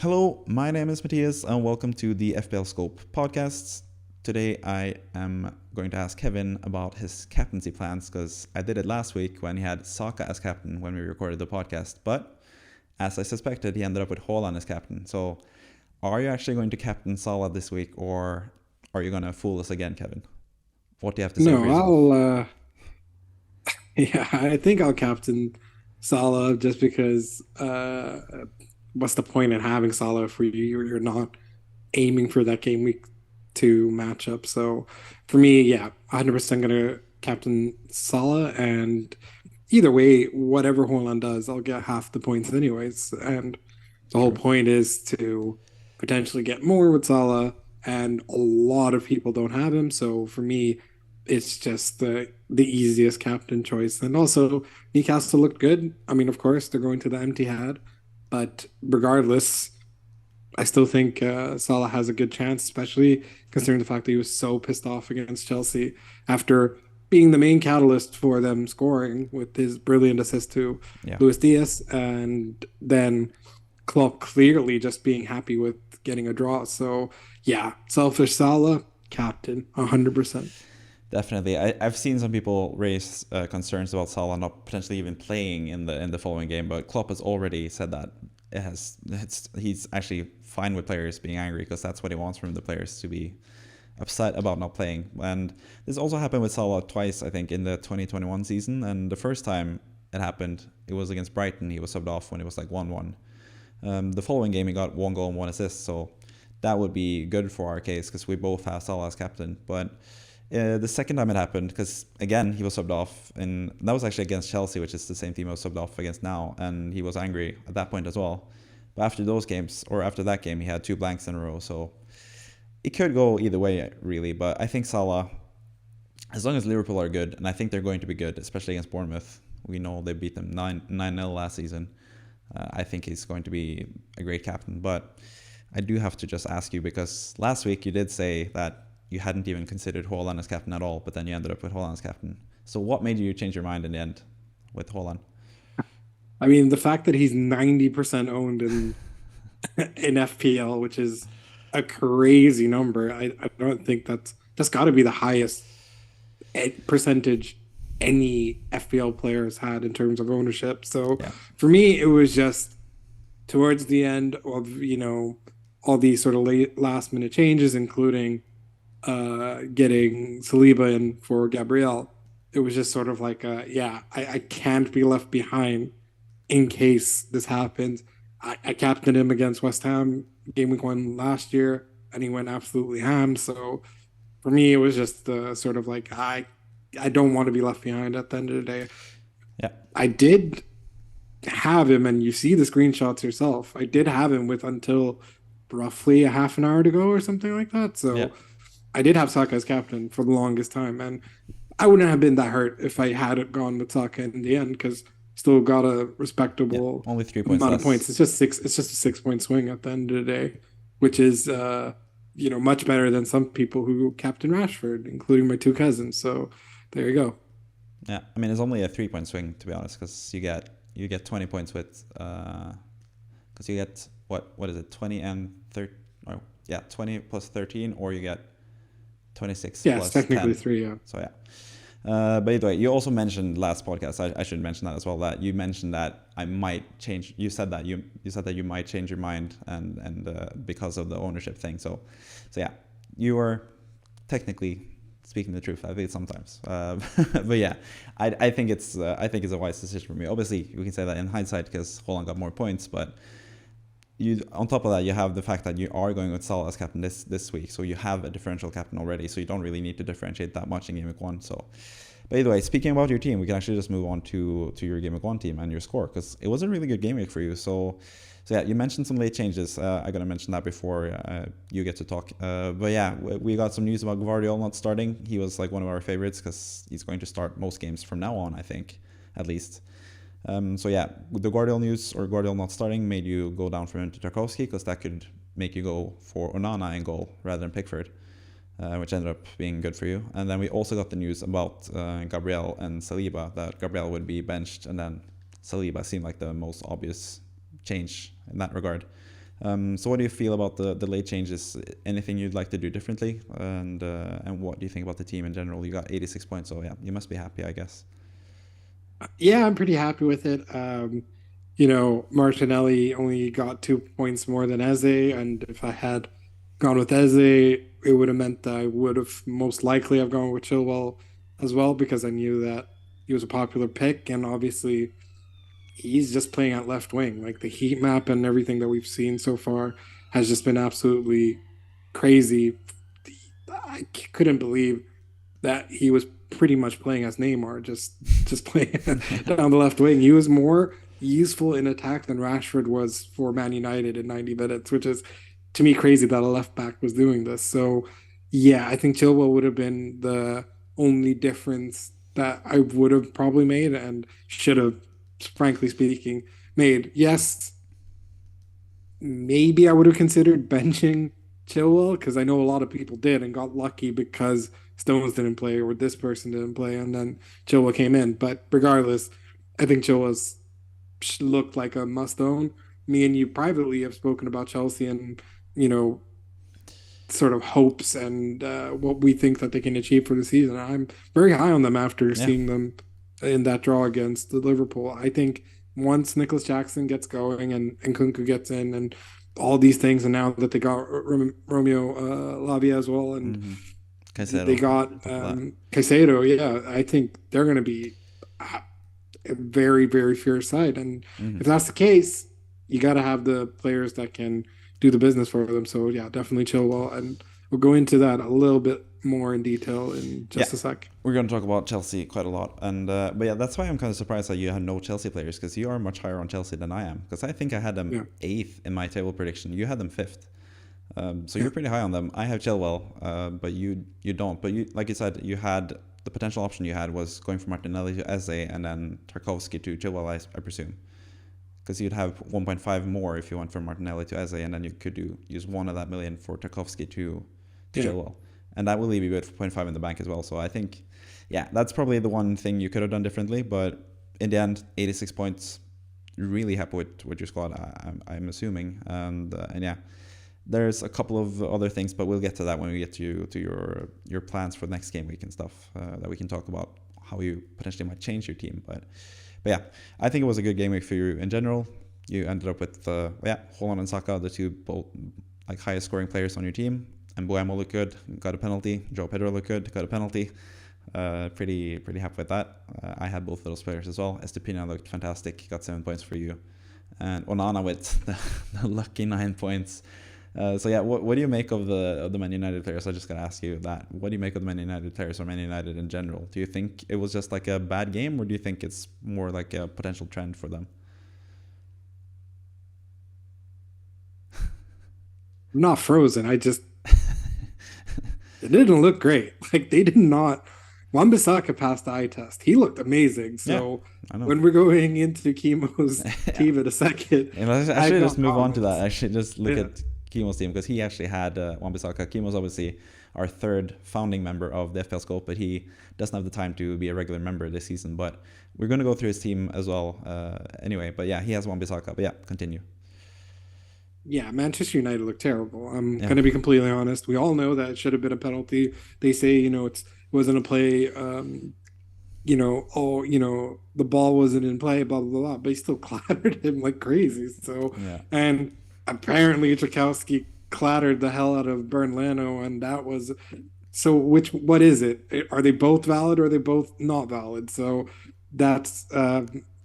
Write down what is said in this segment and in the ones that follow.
Hello, my name is Mathias and welcome to the FPL Scope podcasts. Today I am going to ask Kevin about his captaincy plans because I did it last week when he had Saka as captain when we recorded the podcast. But as I suspected, he ended up with Haaland as captain. So are you actually going to captain Salah this week or are you going to fool us again, Kevin? What do you have to say for yourself? I think I'll captain Salah just because what's the point in having Salah for you? You're not aiming for that Gameweek 2 matchup. So for me, 100% gonna captain Salah, and either way, whatever Haaland does, I'll get half the points anyways. And the whole True. point is to potentially get more with Salah, and a lot of people don't have him. So for me, it's just the easiest captain choice. And also, Newcastle looked good. I mean, of course, they're going to the empty head, but regardless, I still think Salah has a good chance, especially considering the fact that he was so pissed off against Chelsea after being the main catalyst for them scoring with his brilliant assist to Yeah. Luis Diaz, and then Klopp clearly just being happy with getting a draw. So yeah, selfish Salah, captain, 100%. Definitely. I've seen some people raise concerns about Salah not potentially even playing in the following game, but Klopp has already said that he's actually fine with players being angry because that's what he wants from the players, to be upset about not playing. And this also happened with Salah twice, I think, in the 2021 season. And the first time it happened, it was against Brighton. He was subbed off when it was like 1-1. The following game, he got 1 goal and 1 assist, so that would be good for our case because we both have Salah as captain. But the second time it happened, because again he was subbed off, and that was actually against Chelsea, which is the same team I was subbed off against now, and he was angry at that point as well. But after those games, or after that game, he had 2 blanks in a row, so it could go either way, really. But I think Salah, as long as Liverpool are good, and I think they're going to be good, especially against Bournemouth. We know they beat them 9-0 last season. I think he's going to be a great captain. But I do have to just ask you, because last week you did say that you hadn't even considered Haaland as captain at all, but then you ended up with Haaland as captain. So what made you change your mind in the end with Haaland? I mean, the fact that he's 90% owned in FPL, which is a crazy number. I don't think that's got to be the highest percentage any FPL players had in terms of ownership. So Yeah. for me, it was just towards the end of, all these sort of last minute changes, including getting Saliba in for Gabriel. It was just sort of like, I can't be left behind in case this happens. I captained him against West Ham Game week 1 last year, and he went absolutely ham. So for me, it was just sort of like I don't want to be left behind at the end of the day. Yeah. I did have him, and you see the screenshots yourself. I did have him with until roughly a half an hour to go or something like that. Yeah. So I did have Saka as captain for the longest time, and I wouldn't have been that hurt if I had gone with Saka in the end because still got a Yeah. respectable Only 3 points amount of points. less. It's just six. It's just a 6 point swing at the end of the day, which is much better than some people who captain Rashford, including my two cousins. So there you go. Yeah. I mean, it's only a 3 point swing, to be honest, because you get 20 points with because you get what is it, 20 and 30, oh, yeah, 20 plus 13, or you get 26 Yeah, it's plus technically 10. three. Yeah. So yeah. But anyway, you also mentioned last podcast. I should mention that as well. That you mentioned that I might change. You said that you said that you might change your mind and because of the ownership thing. So yeah, you are technically speaking the truth. I think sometimes, but yeah, I think it's a wise decision for me. Obviously, we can say that in hindsight because Haaland got more points, but you, on top of that, you have the fact that you are going with Salah as captain this week, so you have a differential captain already, so you don't really need to differentiate that much in Game Week 1. So, but either way, speaking about your team, we can actually just move on to your Game Week 1 team and your score, because it was a really good game week for you. So yeah, you mentioned some late changes. I'm gonna mention that before you get to talk. But yeah, we got some news about Guardiola not starting. He was like one of our favorites because he's going to start most games from now on, I think, at least. So yeah, the Guardiola news, or Guardiola not starting, made you go down from him to Tarkowski, because that could make you go for Onana in goal rather than Pickford, which ended up being good for you. And then we also got the news about Gabriel and Saliba, that Gabriel would be benched, and then Saliba seemed like the most obvious change in that regard. So what do you feel about the late changes? Anything you'd like to do differently? And what do you think about the team in general? You got 86 points, so yeah, you must be happy, I guess. Yeah, I'm pretty happy with it. You know, Martinelli only got 2 points more than Eze, and if I had gone with Eze, it would have meant that I would have most likely have gone with Chilwell as well because I knew that he was a popular pick, and obviously he's just playing at left wing. Like the heat map and everything that we've seen so far has just been absolutely crazy. I couldn't believe that he was pretty much playing as Neymar, just playing down the left wing. He was more useful in attack than Rashford was for Man United in 90 minutes, which is to me crazy that a left back was doing this. So yeah, I think Chilwell would have been the only difference that I would have probably made and should have, frankly speaking, made. Yes, maybe I would have considered benching Chilwell because I know a lot of people did and got lucky because Stones didn't play or this person didn't play and then Chilwell came in. But regardless, I think Chilwell's looked like a must own. Me and you privately have spoken about Chelsea and, you know, sort of hopes and what we think that they can achieve for the season. I'm very high on them after Yeah. seeing them in that draw against the Liverpool. I think once Nicholas Jackson gets going and Kunku gets in and all these things, and now that they got Romeo Lavia as well, and Mm-hmm. they Caicedo got on top of that. Caicedo, yeah, I think they're going to be a very, very fierce side. And Mm-hmm. if that's the case, you got to have the players that can do the business for them. So yeah, definitely Chilwell, and we'll go into that a little bit more in detail in Yeah, just a sec. we're going to talk about Chelsea quite a lot, and but yeah, that's why I'm kind of surprised that you had no Chelsea players because you are much higher on Chelsea than I am. Because I think I had them Yeah, eighth in my table prediction. You had them fifth, so yeah, you're pretty high on them. I have Chilwell, but you don't. But you, like you said, you had the potential option you had was going from Martinelli to Eze and then Tarkovsky to Chilwell, I presume, because you'd have 1.5 more if you went from Martinelli to Eze, and then you could use one of that million for Tarkovsky to yeah. Chilwell, and that will leave you with 0.5 in the bank as well. So I think, yeah, that's probably the one thing you could have done differently. But in the end, 86 points, really happy with your squad. I'm assuming, and yeah, there's a couple of other things, but we'll get to that when we get to your plans for the next game week and stuff that we can talk about how you potentially might change your team, but yeah, I think it was a good game week for you in general. You ended up with Haaland and Saka, the two both like highest scoring players on your team. And Buemo looked good, got a penalty. Joe Pedro looked good, got a penalty. Pretty happy with that. I had both of those players as well. Estepina looked fantastic, got 7 points for you. And Onana with the lucky 9 points. So yeah, what do you make of the Man United players? I just gotta ask you that. What do you make of the Man United players or Man United in general? Do you think it was just like a bad game, or do you think it's more like a potential trend for them? I'm not frozen. I just it didn't look great. Like they did not. Wan-Bissaka passed the eye test. He looked amazing. Yeah, So I know. when we're going into Kimo's Yeah. team in a second, And let's I've actually just got move on to that. comments. Actually, just look Yeah. at Kimo's team because he actually had Wan-Bissaka. Kimo's obviously our third founding member of the FPL Scope, but he doesn't have the time to be a regular member this season. But we're going to go through his team as well anyway. But yeah, he has Wan-Bissaka. But yeah, continue. Yeah, Manchester United looked terrible. I'm Yeah. going to be completely honest. We all know that it should have been a penalty. They say, it wasn't a play. The ball wasn't in play, blah, blah, blah. But he still clattered him like crazy. So, Yeah. and apparently Tchaikovsky clattered the hell out of Bernd Leno. And that was, so what is it? Are they both valid or are they both not valid? So that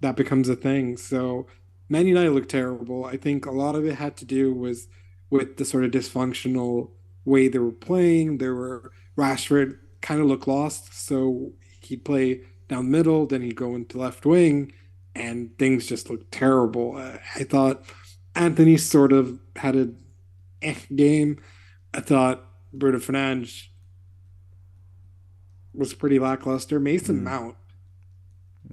becomes a thing. So, Man United looked terrible. I think a lot of it had to do was with the sort of dysfunctional way they were playing. There were Rashford kind of looked lost, so he'd play down the middle, then he'd go into left wing, and things just looked terrible. I thought Anthony sort of had a game. I thought Bruno Fernandes was pretty lackluster. Mason Mm. Mount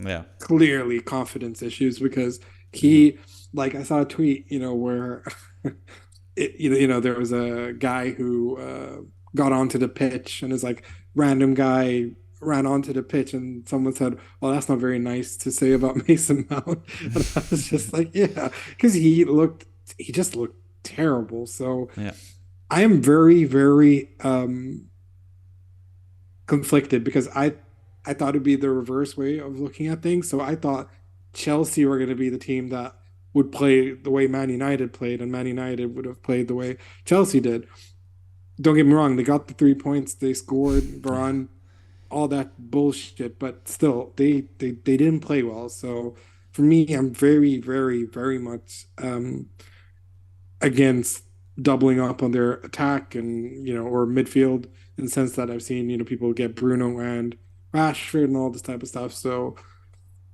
Yeah. clearly confidence issues because Mm. he like I saw a tweet where there was a guy who got onto the pitch and is like random guy ran onto the pitch and someone said, well, that's not very nice to say about Mason Mount. And I was just like, yeah, because he just looked terrible. So Yeah. I am very, very conflicted because I thought it'd be the reverse way of looking at things. So I thought Chelsea were going to be the team that would play the way Man United played, and Man United would have played the way Chelsea did. Don't get me wrong, they got the 3 points, they scored, Yeah. Varane, all that bullshit, but still, they didn't play well. So for me, I'm very, very, very much against doubling up on their attack and or midfield in the sense that I've seen people get Bruno and Rashford and all this type of stuff. So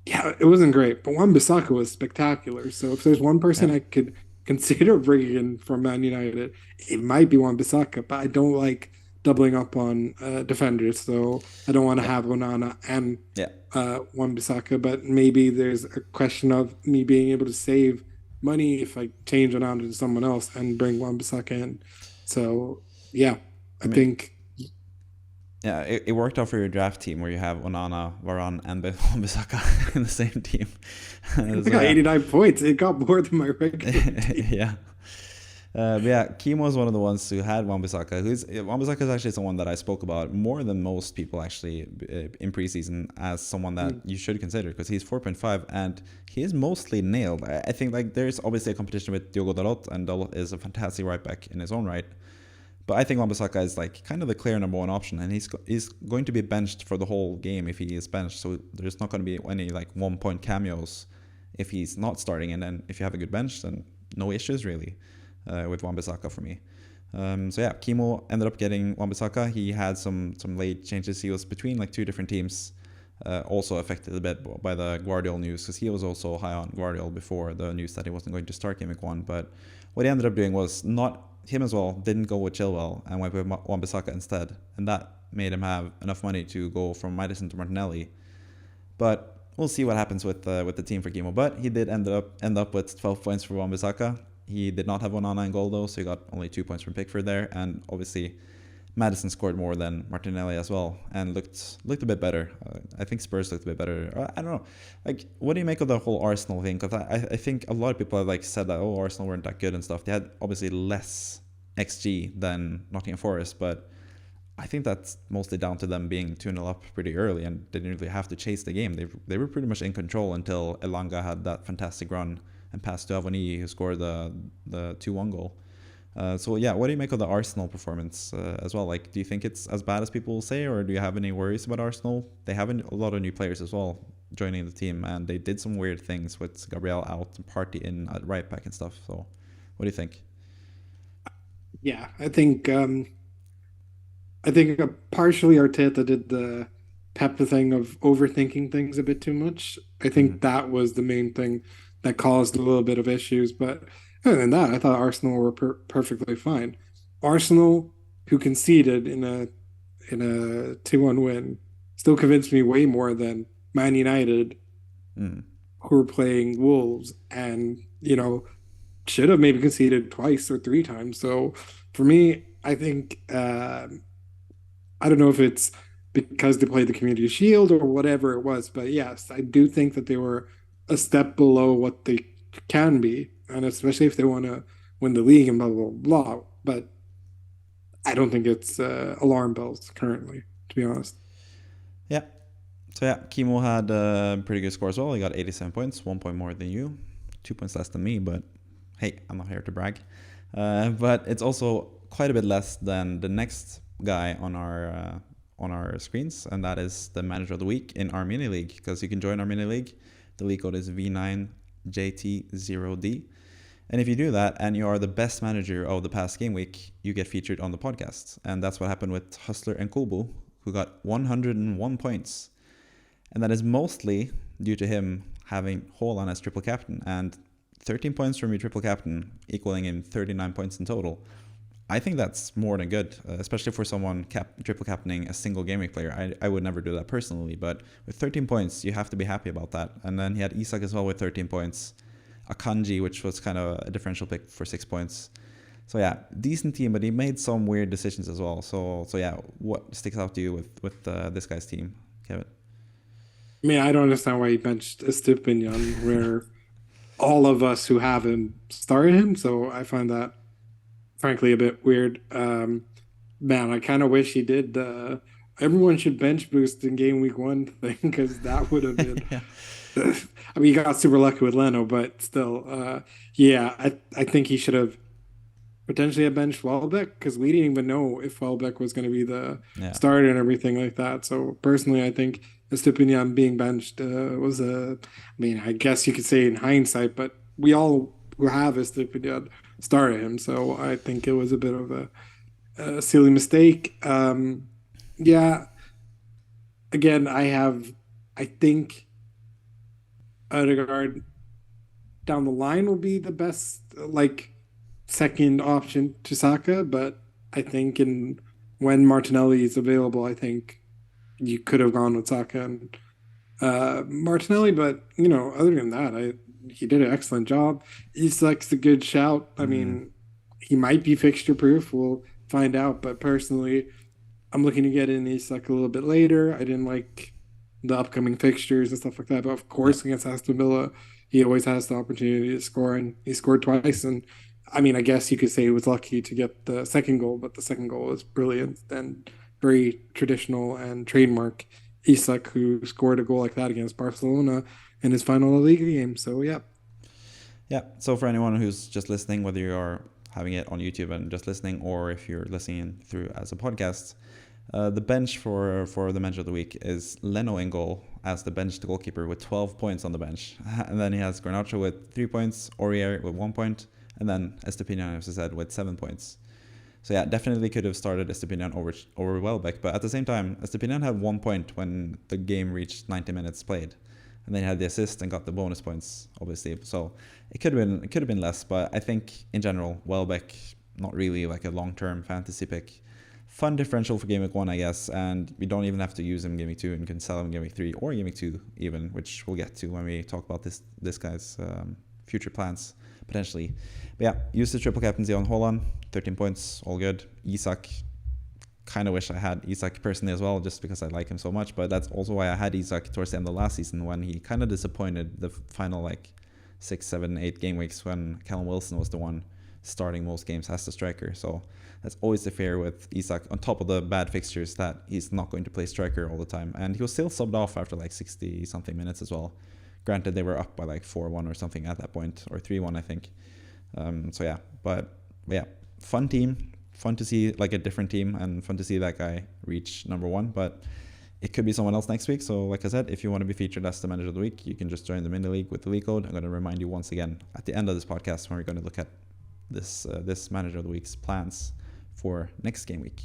yeah, it wasn't great, but Wan-Bissaka was spectacular. So if there's one person Yeah. I could consider bringing in from Man United, it might be Wan-Bissaka, but I don't like doubling up on defenders. So I don't want to Yeah. have Onana and Yeah. Wan-Bissaka, but maybe there's a question of me being able to save money if I change Onana to someone else and bring Wan-Bissaka in. So yeah, I I mean, think yeah, it worked out for your draft team where you have Onana, Varane, and Wan-Bissaka in the same team. I So got yeah. 89 points. It got more than my regular team. Yeah. But yeah, Kimo is one of the ones who had Wan-Bissaka. Wan-Bissaka is actually someone that I spoke about more than most people actually in preseason as someone that you should consider because he's 4.5 and he is mostly nailed. I think like there's obviously a competition with Diogo Dalot, and Dalot is a fantastic right back in his own right. But I think Wan-Bissaka is like kind of the clear number one option, and he's going to be benched for the whole game if he is benched. So there's not going to be any like 1 point cameos if he's not starting, and then if you have a good bench, then no issues really with Wan-Bissaka for me. So yeah, Kimo ended up getting Wan-Bissaka. He had some late changes. He was between like two different teams, also affected a bit by the Guardiola news because he was also high on Guardiola before the news that he wasn't going to start Gameweek 1. But what he ended up doing was not him as well, didn't go with Chilwell and went with Wan-Bissaka instead. And that made him have enough money to go from Maddison to Martinelli. But we'll see what happens with the team for Kimo. But he did end up with 12 points for Wan-Bissaka. He did not have Onana in goal though, so he got only 2 points from Pickford there. And obviously, Maddison scored more than Martinelli as well and looked a bit better. I think Spurs looked a bit better. I don't know. Like, what do you make of the whole Arsenal thing? Because I think a lot of people have like said that Arsenal weren't that good and stuff. They had obviously less XG than Nottingham Forest, but I think that's mostly down to them being 2-0 up pretty early and they didn't really have to chase the game. They were pretty much in control until Elanga had that fantastic run and passed to Avoni, who scored the 2-1 goal. So yeah, what do you make of the Arsenal performance as well? Like, do you think it's as bad as people say, or do you have any worries about Arsenal? They have a lot of new players as well joining the team, and they did some weird things with Gabriel out and Partey in at right back and stuff. So, what do you think? Yeah, I think partially Arteta did the Pep thing of overthinking things a bit too much. I Mm-hmm. think that was the main thing that caused a little bit of issues. But other than that, I thought Arsenal were perfectly fine. Arsenal, who conceded in a 2-1 win, still convinced me way more than Man United, Mm. who were playing Wolves and should have maybe conceded twice or three times. So for me, I think I don't know if it's because they played the Community Shield or whatever it was, but yes, I do think that they were a step below what they can be, and especially if they want to win the league and blah blah blah. But I don't think it's alarm bells currently, to be honest. Yeah. So yeah, Kimo had a pretty good score as well. He got 87 points, 1 point more than you, 2 points less than me. But hey, I'm not here to brag. But it's also quite a bit less than the next guy on our screens, and that is the manager of the week in our mini league. Because you can join our mini league. The league code is V9JT0D. And if you do that and you are the best manager of the past game week, you get featured on the podcast. And that's what happened with Hustler and Kulbu, who got 101 points. And that is mostly due to him having Haaland as triple captain, and 13 points from your triple captain, equaling in 39 points in total. I think that's more than good, especially for someone triple captaining a single game week player. I would never do that personally, but with 13 points, you have to be happy about that. And then he had Isak as well with 13 points. Akanji, which was kind of a differential pick for 6 points. So yeah, decent team, but he made some weird decisions as well. So yeah, what sticks out to you with this guy's team, Kevin? I mean, I don't understand why he benched Estupinian, where all of us who have him started him. So I find that frankly a bit weird. Man, I kind of wish he did. Everyone should bench boost in game week one thing because that would have been. Yeah. I mean, you got super lucky with Leno, but still, yeah, I think he should have potentially have benched Welbeck because we didn't even know if Welbeck was going to be the Yeah. starter and everything like that. So personally, I think Estupinian being benched was a. I mean, I guess you could say in hindsight, but we all who have Estupinian started him, so I think it was a bit of a silly mistake. Yeah, again, I think Odegaard down the line will be the best, like second option to Saka, but I think in when Martinelli is available, I think you could have gone with Saka and Martinelli. But other than that, he did an excellent job. Isak's a good shout. I Mm. mean, he might be fixture proof. We'll find out. But personally, I'm looking to get in Isak a little bit later. I didn't like the upcoming fixtures and stuff like that. But of Yeah. course, against Aston Villa, he always has the opportunity to score, and he scored twice. And I mean, I guess you could say he was lucky to get the second goal, but the second goal was brilliant and very traditional and trademark Isak, who scored a goal like that against Barcelona in his final La Liga game. So, yeah. Yeah. So for anyone who's just listening, whether you're having it on YouTube and just listening, or if you're listening through as a podcast, the bench for the bench of the week is Leno in goal as the benched goalkeeper with 12 points on the bench. And then he has Garnacho with 3 points, Aurier with 1 point, and then Estepinian, as I said, with 7 points. So yeah, definitely could have started Estepinian over Welbeck, but at the same time, Estepinian had 1 point when the game reached 90 minutes played, and then he had the assist and got the bonus points, obviously. So it could have been less, but I think in general, Welbeck not really like a long-term fantasy pick. Fun differential for Game Week 1, I guess, and we don't even have to use him in Game Week 2, and you can sell him in Game Week 3 or Game Week 2 even, which we'll get to when we talk about this guy's future plans, potentially. But yeah, use the triple captaincy on Haaland, 13 points, all good. Isak, kind of wish I had Isak personally as well, just because I like him so much, but that's also why I had Isak towards the end of last season when he kind of disappointed the final like 6, 7, 8 game weeks when Callum Wilson was the one starting most games as the striker. So that's always the fear with Isak, on top of the bad fixtures, that he's not going to play striker all the time. And he was still subbed off after like 60 something minutes as well. Granted, they were up by like 4-1 or something at that point, or 3-1, I think. So yeah, but yeah, fun team. Fun to see like a different team, and fun to see that guy reach number 1. But it could be someone else next week. So like I said, if you want to be featured as the manager of the week, you can just join the mini league with the league code. I'm going to remind you once again at the end of this podcast when we're going to look at this manager of the week's plans for next game week.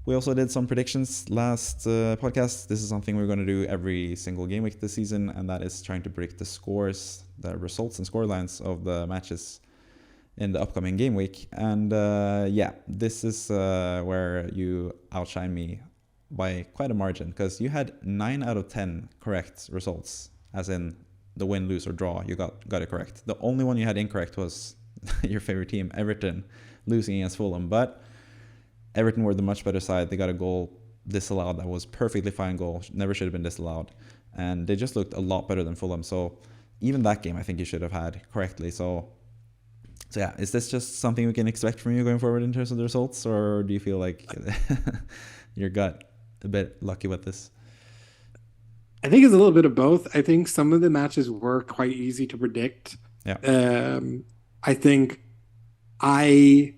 We also did some predictions last podcast. This is something we're going to do every single game week this season, and that is trying to predict the scores, the results and scorelines of the matches in the upcoming game week. And yeah, this is where you outshine me by quite a margin, because you had 9 out of 10 correct results, as in the win, lose, or draw. You got it correct. The only one you had incorrect was your favorite team, Everton, losing against Fulham. But Everton were the much better side. They got a goal disallowed that was perfectly fine goal, never should have been disallowed, and they just looked a lot better than Fulham. So even that game I think you should have had correctly. So yeah, is this just something we can expect from you going forward in terms of the results, or do you feel like you got a bit lucky with this? I think it's a little bit of both. I think some of the matches were quite easy to predict. Yeah. I think I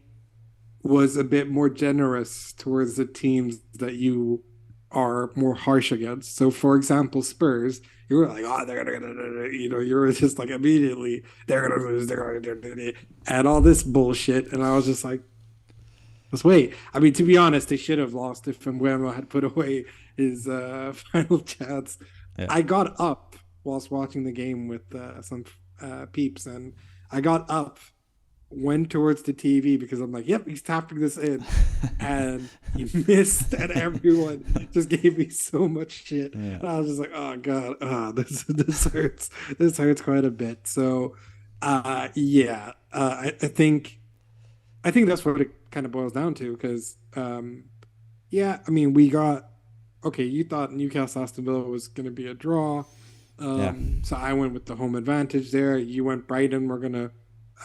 was a bit more generous towards the teams that you are more harsh against. So, for example, Spurs, you were like, oh, they're gonna, you were just like immediately, they're gonna lose, they're gonna, and all this bullshit. And I was just like, let's wait. I mean, to be honest, they should have lost if Mbuemo had put away his final chance. Yeah. I got up whilst watching the game with some peeps, and I got up, went towards the TV because I'm like, yep, he's tapping this in. And he missed, and everyone just gave me so much shit. Yeah. And I was just like, oh God, this hurts. This hurts quite a bit. So yeah, I think that's what it kind of boils down to, because yeah, I mean, we got okay, you thought Newcastle Aston Villa was gonna be a draw. Yeah. So I went with the home advantage there. You went Brighton, we're gonna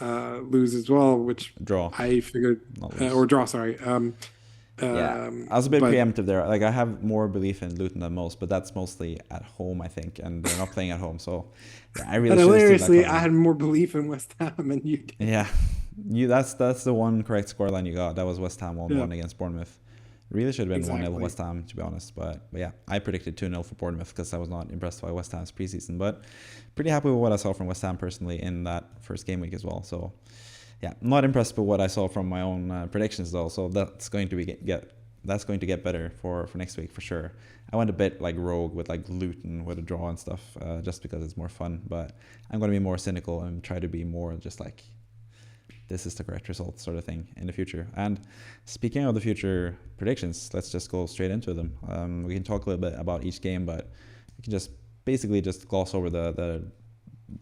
lose as well, which Draw, I figured not lose. or draw. Sorry. Yeah, I was a bit But preemptive there. Like I have more belief in Luton than most, but that's mostly at home, I think, and they're not playing at home. So yeah, I really but should have seen that hilariously, I coming. had more belief in West Ham than you did. Yeah, that's the one correct scoreline you got. That was West Ham 1-1 Yeah, against Bournemouth. Really should have been 1-0 exactly. West Ham, to be honest. But yeah, I predicted 2-0 for Bournemouth because I was not impressed by West Ham's preseason. But pretty happy with what I saw from West Ham personally in that first game week as well. So yeah, not impressed with what I saw from my own predictions though. So that's going to get better for next week for sure. I went a bit like rogue with like Luton with a draw and stuff, just because it's more fun. But I'm going to be more cynical and try to be more just like this is the correct result sort of thing in the future. And speaking of the future predictions, let's just go straight into them. We can talk a little bit about each game, but we can just basically just gloss over the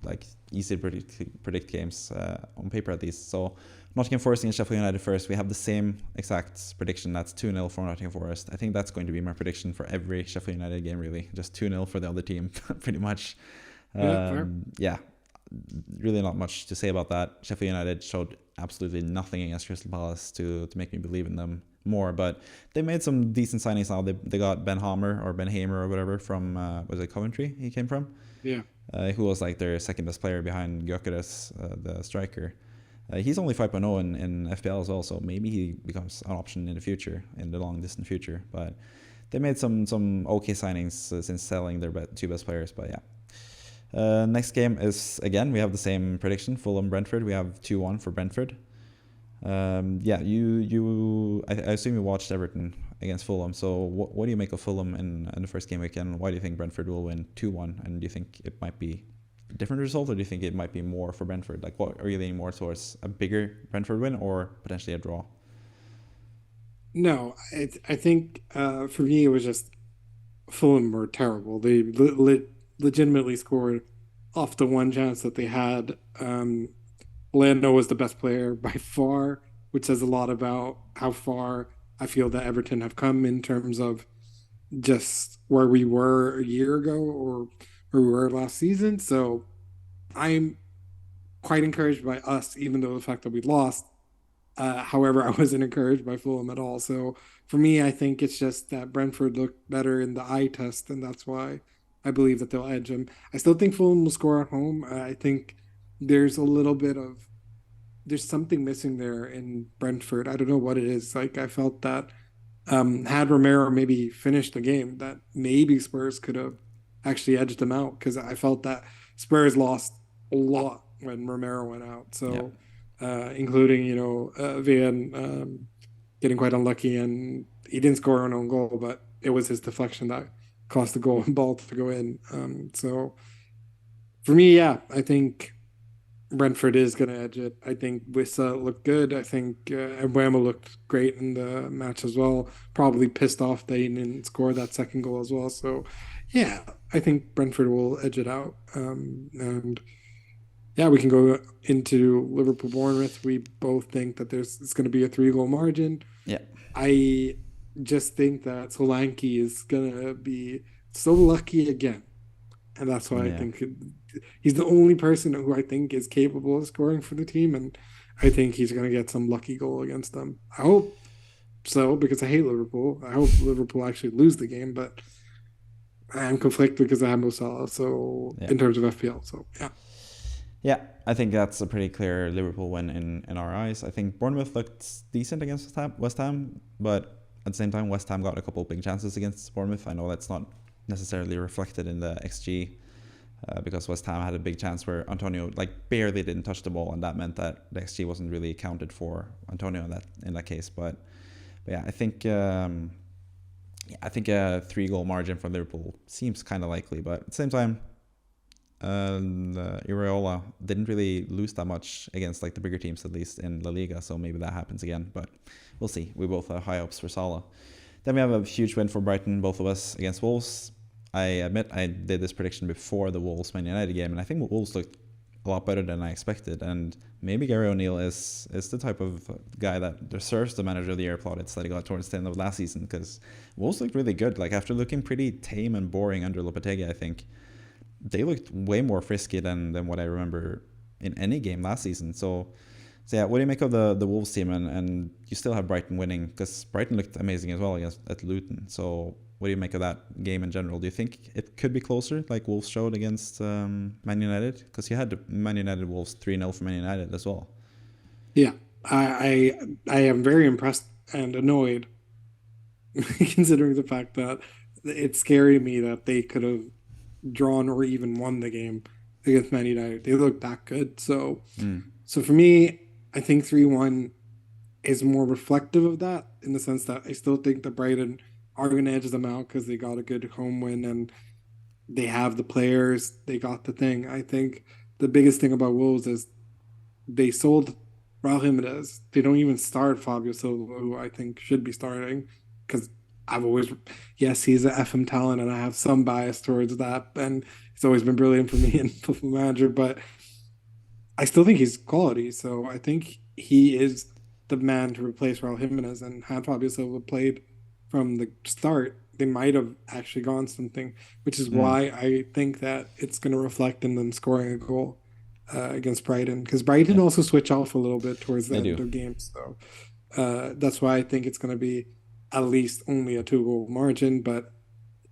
like easy to predict games on paper at least. So Nottingham Forest against Sheffield United first. We have the same exact prediction. That's 2-0 for Nottingham Forest. I think that's going to be my prediction for every Sheffield United game, really. Just 2-0 for the other team, pretty much. Yeah, fair. Yeah, really not much to say about that. Sheffield United showed absolutely nothing against Crystal Palace to make me believe in them more, but they made some decent signings now. They got Ben Hamer or whatever from, was it Coventry he came from? Yeah. Who was like their second best player behind Gyökeres, the striker. He's only 5.0 in FPL as well, so maybe he becomes an option in the future, in the long distant future. But they made some okay signings since selling their two best players. But yeah, next game is again we have the same prediction: Fulham Brentford. We have 2-1 for Brentford. Yeah, I assume you watched Everton against Fulham. So what do you make of Fulham in the first game weekend? Why do you think Brentford will win 2-1? And do you think it might be a different result, or do you think it might be more for Brentford? Like, what are you leaning more towards, a bigger Brentford win or potentially a draw? No, I think for me it was just Fulham were terrible. They legitimately scored off the one chance that they had. Lando was the best player by far, which says a lot about how far I feel that Everton have come in terms of just where we were a year ago or where we were last season. So I'm quite encouraged by us, even though the fact that we lost. However, I wasn't encouraged by Fulham at all. So for me, I think it's just that Brentford looked better in the eye test, and that's why I believe that they'll edge them. I still think Fulham will score at home. I think there's a little bit of there's something missing there in Brentford. I don't know what it is. Like I felt that had Romero maybe finished the game, that maybe Spurs could have actually edged them out because I felt that Spurs lost a lot when Romero went out. Yeah, So, including Van getting quite unlucky and he didn't score an own goal, but it was his deflection that cost the goal and ball to go in. So for me, yeah, I think Brentford is going to edge it. I think Wissa looked good. I think Mbeumo looked great in the match as well. Probably pissed off they didn't score that second goal as well. So, yeah, I think Brentford will edge it out. And yeah, we can go into Liverpool Bournemouth. We both think that it's going to be a 3-goal margin. yeah, I just think that Solanke is going to be so lucky again. And that's why I yeah. think he's the only person who I think is capable of scoring for the team. And I think he's going to get some lucky goal against them. I hope so because I hate Liverpool. I hope Liverpool actually lose the game, but I am conflicted because I have Mo Salah. So Yeah. in terms of FPL, so yeah. Yeah, I think that's a pretty clear Liverpool win in our eyes. I think Bournemouth looked decent against West Ham, but at the same time, West Ham got a couple of big chances against Bournemouth. I know that's not necessarily reflected in the XG because West Ham had a big chance where Antonio like barely didn't touch the ball, and that meant that the XG wasn't really accounted for Antonio in that case. But yeah, I think a 3-goal margin for Liverpool seems kind of likely, but at the same time. Iraola didn't really lose that much against like the bigger teams, at least in La Liga, so maybe that happens again, but we'll see. We both have high hopes for Salah. Then we have a huge win for Brighton, both of us, against Wolves. I admit I did this prediction before the Wolves Man United game, and I think Wolves looked a lot better than I expected, and maybe Gary O'Neill is the type of guy that deserves the Manager of the Year plaudits that he got towards the end of last season, because Wolves looked really good. Like after looking pretty tame and boring under Lopetegui, I think they looked way more frisky than what I remember in any game last season. So yeah, what do you make of the Wolves team? And you still have Brighton winning, because Brighton looked amazing as well at Luton. So what do you make of that game in general? Do you think it could be closer, like Wolves showed against Man United? Because you had Man United Wolves 3-0 for Man United as well. Yeah, I am very impressed and annoyed considering the fact that it's scary to me that they could have drawn or even won the game against Man United. They looked that good. So for me, I think 3-1 is more reflective of that, in the sense that I still think that Brighton are going to edge them out because they got a good home win and they have the players, they got the thing. I think the biggest thing about Wolves is they sold Raul Jimenez. They don't even start Fabio Silva, who I think should be starting, because I've always, yes, he's an FM talent, and I have some bias towards that, and it's always been brilliant for me in Football Manager, but I still think he's quality. So I think he is the man to replace Raul Jimenez, and had Fabio Silva played from the start, they might have actually gone something, which is why I think that it's going to reflect in them scoring a goal against Brighton, because Brighton also switch off a little bit towards the end of their games. So that's why I think it's going to be at least only a 2-goal margin, but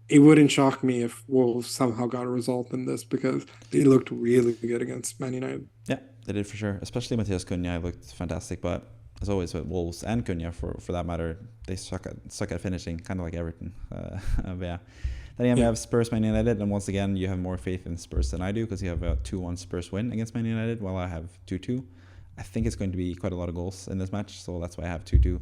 it wouldn't shock me if Wolves somehow got a result in this, because they looked really good against Man United. Yeah, they did for sure. Especially Mathias looked fantastic, but as always with Wolves and Cunha, for that matter, they suck at finishing, kind of like Everton. But yeah. Then we have Spurs Man United, and once again you have more faith in Spurs than I do, because you have a 2-1 Spurs win against Man United, while I have 2-2. I think it's going to be quite a lot of goals in this match, so that's why I have 2-2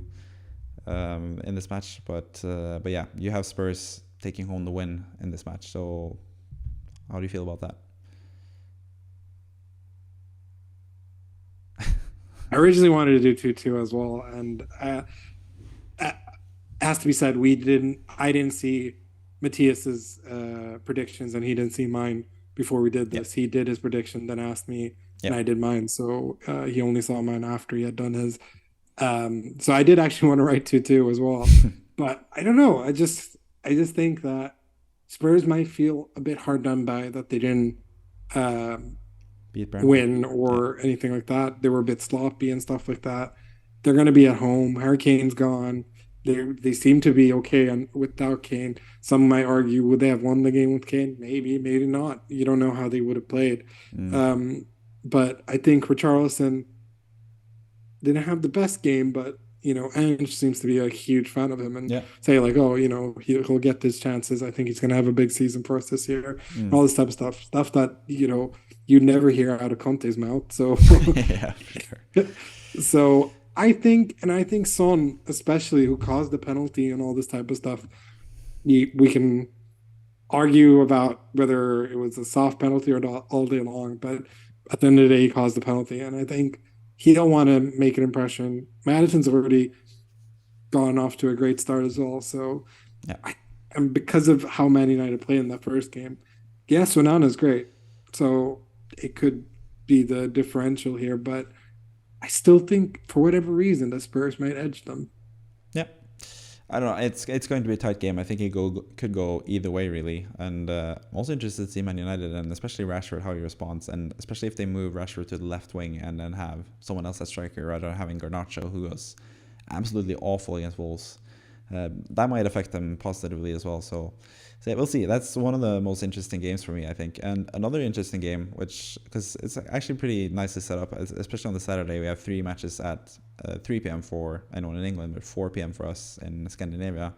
in this match. But yeah, you have Spurs taking home the win in this match. So how do you feel about that? I originally wanted to do 2-2 as well, and it has to be said, I didn't see Mathias's predictions, and he didn't see mine before we did this. He did his prediction, then asked me, and I did mine. So he only saw mine after he had done his. So I did actually want to write 2-2 as well, but I don't know. I just think that Spurs might feel a bit hard done by that they didn't win or anything like that. They were a bit sloppy and stuff like that. They're going to be at home. Harry Kane's gone. They seem to be okay without Kane. Some might argue, would they have won the game with Kane? Maybe, maybe not. You don't know how they would have played. But I think Richarlison didn't have the best game, but Ange seems to be a huge fan of him, and say like, oh, he'll get his chances. I think he's going to have a big season for us this year. All this type of stuff that you never hear out of Conte's mouth. So yeah, sure. So I think Son, especially, who caused the penalty and all this type of stuff, we can argue about whether it was a soft penalty or not all day long, but at the end of the day, he caused the penalty, and I think he'll want to make an impression. Maddison's already gone off to a great start as well. So, and because of how Man United played in that first game, yes, Onana is great. So it could be the differential here, but I still think, for whatever reason, the Spurs might edge them. Yeah. I don't know. It's going to be a tight game. I think it could go either way, really. And I'm also interested to see Man United, and especially Rashford, how he responds. And especially if they move Rashford to the left wing and then have someone else as striker, rather than having Garnacho, who was absolutely awful against Wolves. That might affect them positively as well. So we'll see. That's one of the most interesting games for me, I think. And another interesting game, because it's actually pretty nicely set up, especially on the Saturday. We have 3 matches at 3 p.m. for anyone in England, but 4 p.m. for us in Scandinavia.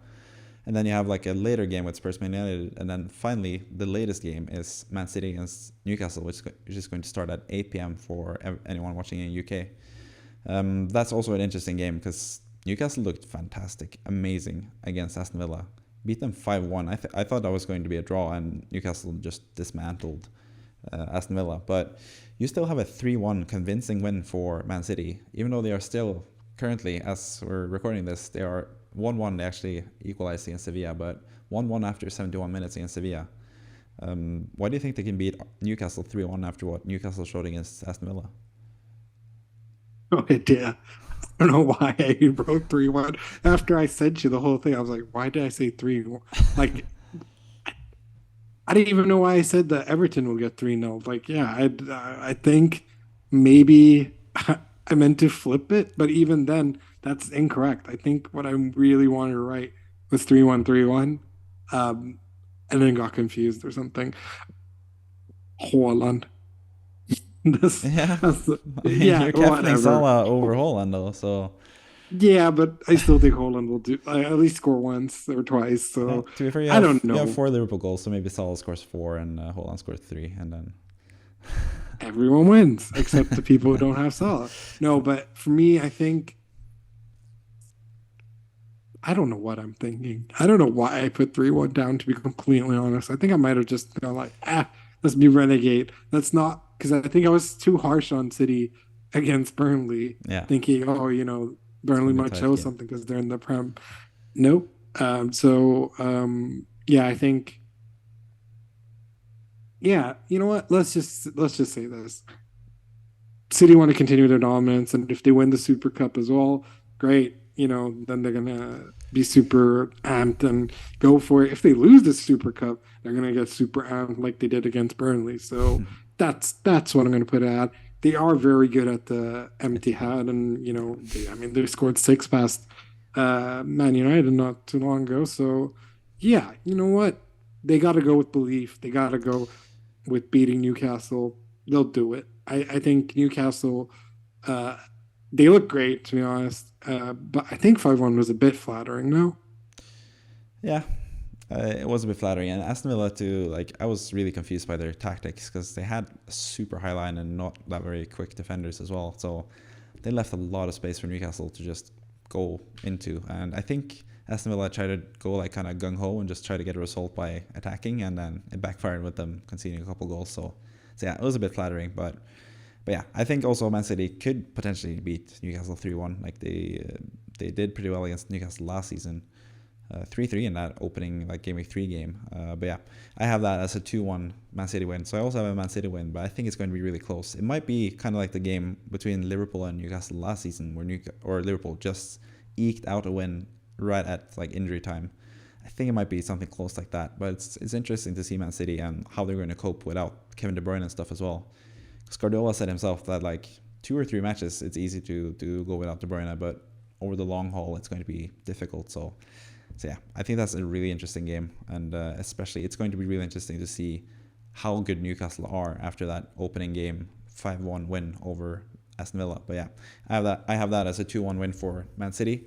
And then you have like a later game with Spurs Man United. And then finally, the latest game is Man City against Newcastle, which is going to start at 8 p.m. for anyone watching in UK. That's also an interesting game, because Newcastle looked fantastic, amazing against Aston Villa. Beat them 5-1. I thought that was going to be a draw, and Newcastle just dismantled Aston Villa. But you still have a 3-1 convincing win for Man City, even though they are still currently, as we're recording this, they are 1-1. They actually equalized against Sevilla, but 1-1 after 71 minutes against Sevilla. Why do you think they can beat Newcastle 3-1 after what Newcastle showed against Aston Villa? No idea. I don't know why I wrote 3-1. After I sent you the whole thing, I was like, why did I say 3? Like, I didn't even know why I said that Everton will get 3-0. Like, yeah, I think maybe I meant to flip it, but even then, that's incorrect. I think what I really wanted to write was 3-1-3-1, um, and then got confused or something. Haaland. That's, Yeah, I mean yeah, you're captaining whatever. Salah over Haaland though, so Yeah, but I still think Haaland will do at least score once or twice. yeah. So To be fair, I don't you have know. four Liverpool goals, so maybe Salah scores four and Haaland scores three, and then Everyone wins except the people who don't have Salah. No, but for me, I think I don't know what I'm thinking. I don't know why I put 3-1 down, to be completely honest. I think I might have just gone like, let's be renegade. Let's not, because I think I was too harsh on City against Burnley, yeah, thinking, oh, it's Burnley gonna be a might tight show game. something because they're in the Prem. Nope. Yeah, I think, yeah, you know what? Let's just say this. City want to continue their dominance, and if they win the Super Cup as well, great. Then they're gonna be super amped and go for it. If they lose the Super Cup, they're gonna get super amped like they did against Burnley. So that's what I'm gonna put at. They are very good at the empty hat, and I mean, they scored six past Man United not too long ago. So yeah, you know what? They got to go with belief. They got to go with beating Newcastle. They'll do it. I think Newcastle, uh, they look great, to be honest. But I think 5-1 was a bit flattering, no? Yeah, it was a bit flattering. And Aston Villa too, like I was really confused by their tactics because they had a super high line and not that very quick defenders as well. So they left a lot of space for Newcastle to just go into. And I think Aston Villa tried to go like kind of gung ho and just try to get a result by attacking, and then it backfired with them conceding a couple goals. So yeah, it was a bit flattering, but yeah, I think also Man City could potentially beat Newcastle 3-1. Like they did pretty well against Newcastle last season. 3-3 in that opening like Gameweek 3 game. But yeah, I have that as a 2-1 Man City win. So I also have a Man City win, but I think it's going to be really close. It might be kind of like the game between Liverpool and Newcastle last season where Liverpool just eked out a win right at like injury time. I think it might be something close like that, but it's interesting to see Man City and how they're going to cope without Kevin De Bruyne and stuff as well. Because Guardiola said himself that like 2 or 3 matches it's easy to go without De Bruyne, but over the long haul it's going to be difficult. So yeah, I think that's a really interesting game, and especially it's going to be really interesting to see how good Newcastle are after that opening game 5-1 win over Aston Villa. But yeah, I have that as a 2-1 win for Man City.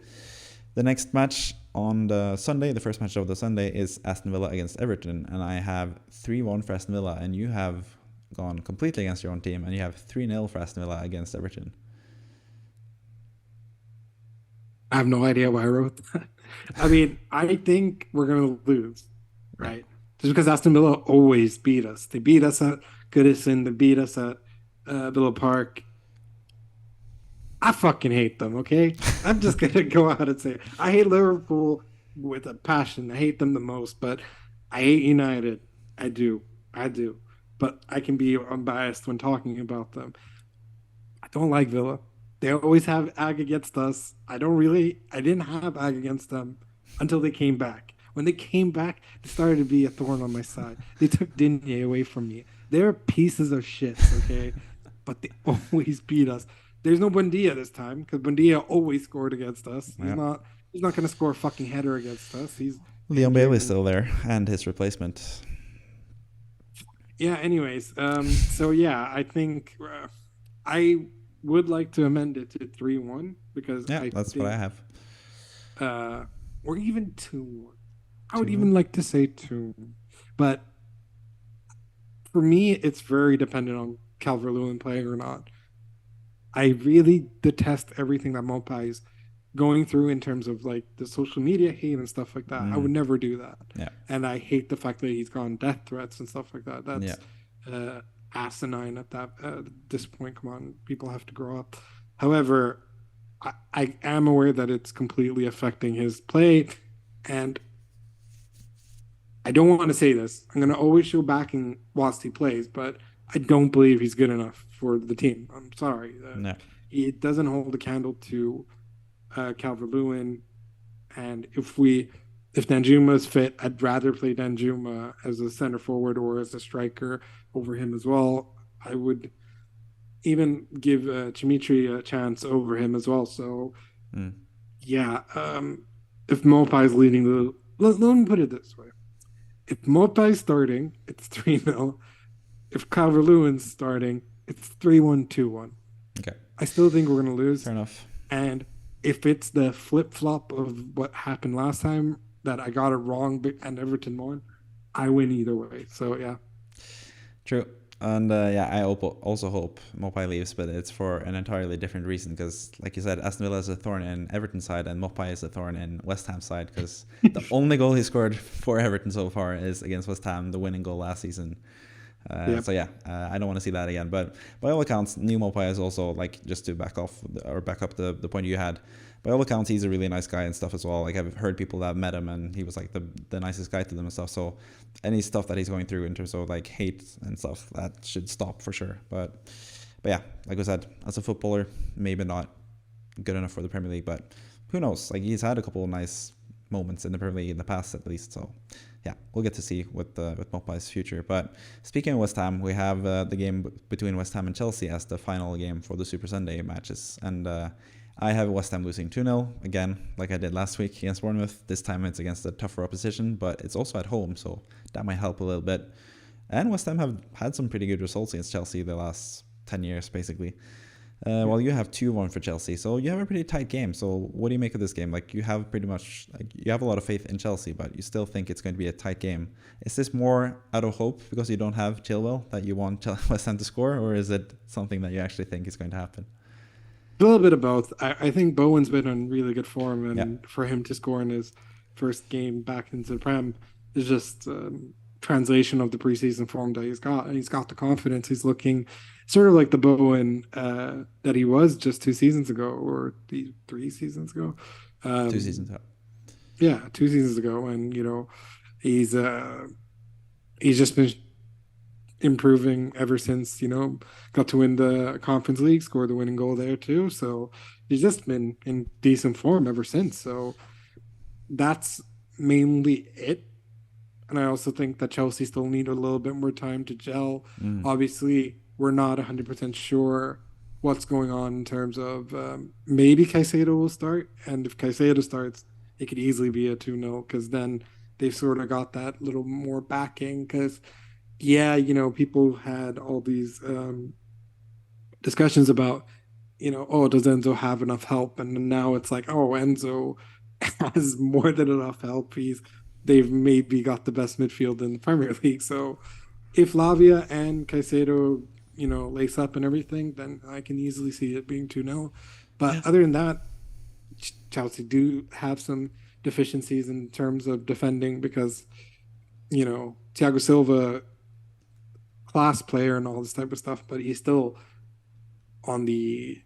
The next match on the Sunday, the first match of the Sunday, is Aston Villa against Everton, and I have 3-1 for Aston Villa, and you have gone completely against your own team, and you have 3-0 for Aston Villa against Everton. I have no idea why I wrote that. I mean, I think we're going to lose, Yeah. right? Just because Aston Villa always beat us. They beat us at Goodison, they beat us at Villa Park. I fucking hate them, okay? I'm just gonna go out and say it. I hate Liverpool with a passion. I hate them the most, but I hate United. I do. I do. But I can be unbiased when talking about them. I don't like Villa. They always have ag against us. I didn't have ag against them until they came back. When they came back, they started to be a thorn on my side. They took Digne away from me. They're pieces of shits, okay? But they always beat us. There's no Buendia this time because Buendia always scored against us. Yeah. He's not gonna score a fucking header against us. He's Leon injured Bailey's and still there, and his replacement. yeah, anyways, so yeah, I think I would like to amend it to 3-1 because Yeah, I that's what I think have. uh or even 2-1. I would 2-1. even like to say 2, but for me, it's very dependent on Calvert-Lewin playing or not. I really detest everything that Mopai is going through in terms of like the social media hate and stuff like that. I would Mm. never do that. Yeah. And I hate the fact that he's gotten death threats and stuff like that. Yeah. That's asinine at this point. Come on, people have to grow up. However, I am aware that it's completely affecting his play, and I don't want to say this. I'm going to always show backing whilst he plays, but I don't believe he's good enough for the team. I'm sorry. No. He doesn't hold a candle to Calvert Lewin. And if Danjuma is fit, I'd rather play Danjuma as a center forward or as a striker over him as well. I would, even give Dimitri a chance over him as well. So Mm. yeah, if Mopai is leading let me put it this way: if Mopai is starting, it's 3-0. If Calvert-Lewin's starting, it's 3-1, 2-1. Okay. I still think we're going to Fair lose. enough. And if it's the flip flop of what happened last time, that I got it wrong and Everton won, I win either way. So yeah, True. And yeah, I also hope Mopai leaves, but it's for an entirely different reason. Because, like you said, Aston Villa is a thorn in Everton's side, and Mopai is a thorn in West Ham's side. Because the only goal he scored for Everton so far is against West Ham, the winning goal last season. yep. So yeah, I don't want to see that again. But by all accounts, New Mopai is also, like, just to back off or back up the point you had. By all accounts, he's a really nice guy and stuff as well. Like, I've heard people that have met him, and he was like the nicest guy to them and stuff. So any stuff that he's going through in terms of like hate and stuff, that should stop for sure. But yeah, like I said, as a footballer, maybe not good enough for the Premier League, but who knows? Like, he's had a couple of nice moments in the Premier League in the past, at least. So yeah, we'll get to see with Mopai's future. But speaking of West Ham, we have the game between West Ham and Chelsea as the final game for the Super Sunday matches, and I have West Ham losing 2-0 again, like I did last week against Bournemouth. This time it's against a tougher opposition, but it's also at home, so that might help a little bit. And West Ham have had some pretty good results against Chelsea the last 10 years, basically. While you have 2-1 for Chelsea, so you have a pretty tight game. So what do you make of this game? Like, you have pretty much, like, you have a lot of faith in Chelsea, but you still think it's going to be a tight game. Is this more out of hope because you don't have Chilwell that you want West Ham to score, or is it something that you actually think is going to happen? A little bit of both. I think Bowen's been in really good form, Yeah. and for him to score in his first game back into the Prem is just translation of the preseason form that he's got, and he's got the confidence. He's looking sort of like the Bowen that he was just 2 seasons ago, or 3 seasons ago. 2 seasons out. Yeah, 2 seasons ago, and he's just been improving ever since, got to win the Conference League, scored the winning goal there too. So he's just been in decent form ever since. So that's mainly it. And I also think that Chelsea still need a little bit more time to gel. Obviously, we're not 100% sure what's going on in terms of maybe Caicedo will start. And if Caicedo starts, it could easily be a 2-0 because then they've sort of got that little more backing. Because yeah, people had all these discussions about, oh, does Enzo have enough help? And now it's like, oh, Enzo has more than enough help. They've maybe got the best midfield in the Premier League. So if Lavia and Caicedo, lace up and everything, then I can easily see it being 2-0. But other than that, Chelsea do have some deficiencies in terms of defending because, Thiago Silva, class player and all this type of stuff, but he's still on the,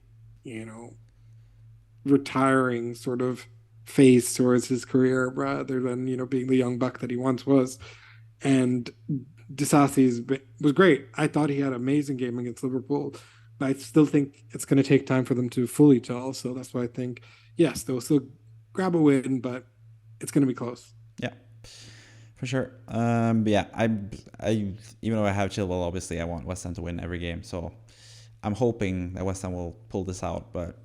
retiring sort of phase towards his career rather than, being the young buck that he once was. And Disasi was great. I thought he had an amazing game against Liverpool, but I still think it's going to take time for them to fully gel. So that's why I think, yes, they'll still grab a win, but it's going to be close. Yeah, for sure. But yeah, I even though I have Chilwell, obviously I want West Ham to win every game. So I'm hoping that West Ham will pull this out. But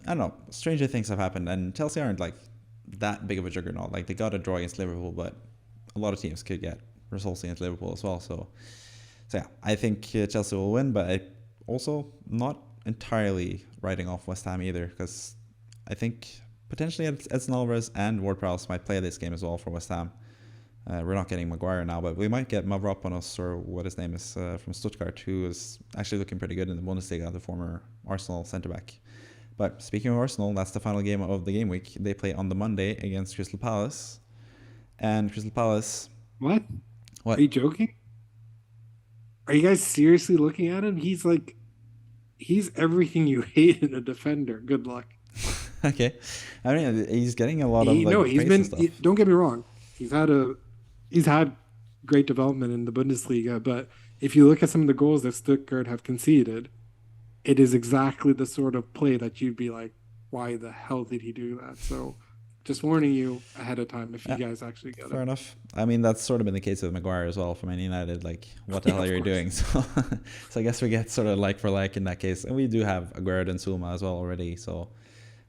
I don't know. Stranger things have happened, and Chelsea aren't like that big of a juggernaut. Like, they got a draw against Liverpool, but a lot of teams could get results against Liverpool as well. So yeah, I think Chelsea will win, but I also not entirely writing off West Ham either, because I think potentially Edson Alvarez and Ward-Prowse might play this game as well for West Ham. We're not getting Maguire now, but we might get Mavropanos, or what his name is, from Stuttgart, who is actually looking pretty good in the Bundesliga, the former Arsenal centre-back. But speaking of Arsenal, that's the final game of the game week. They play on the Monday against Crystal Palace. And Crystal Palace... What? What? Are you joking? Are you guys seriously looking at him? He's everything you hate in a defender. Good luck. Okay. I mean, he's getting a lot of he's praise been. and stuff. Don't get me wrong. He's had great development in the Bundesliga, but if you look at some of the goals that Stuttgart have conceded, it is exactly the sort of play that you'd be like, why the hell did he do that? So just warning you ahead of time if you Yeah, guys actually get fair it. enough. I mean, that's sort of been the case with Maguire as well for Man United. Like, what the Yeah, hell are of you course. doing? So I guess we get sort of like for like in that case, and we do have Aguero and Suma as well already. So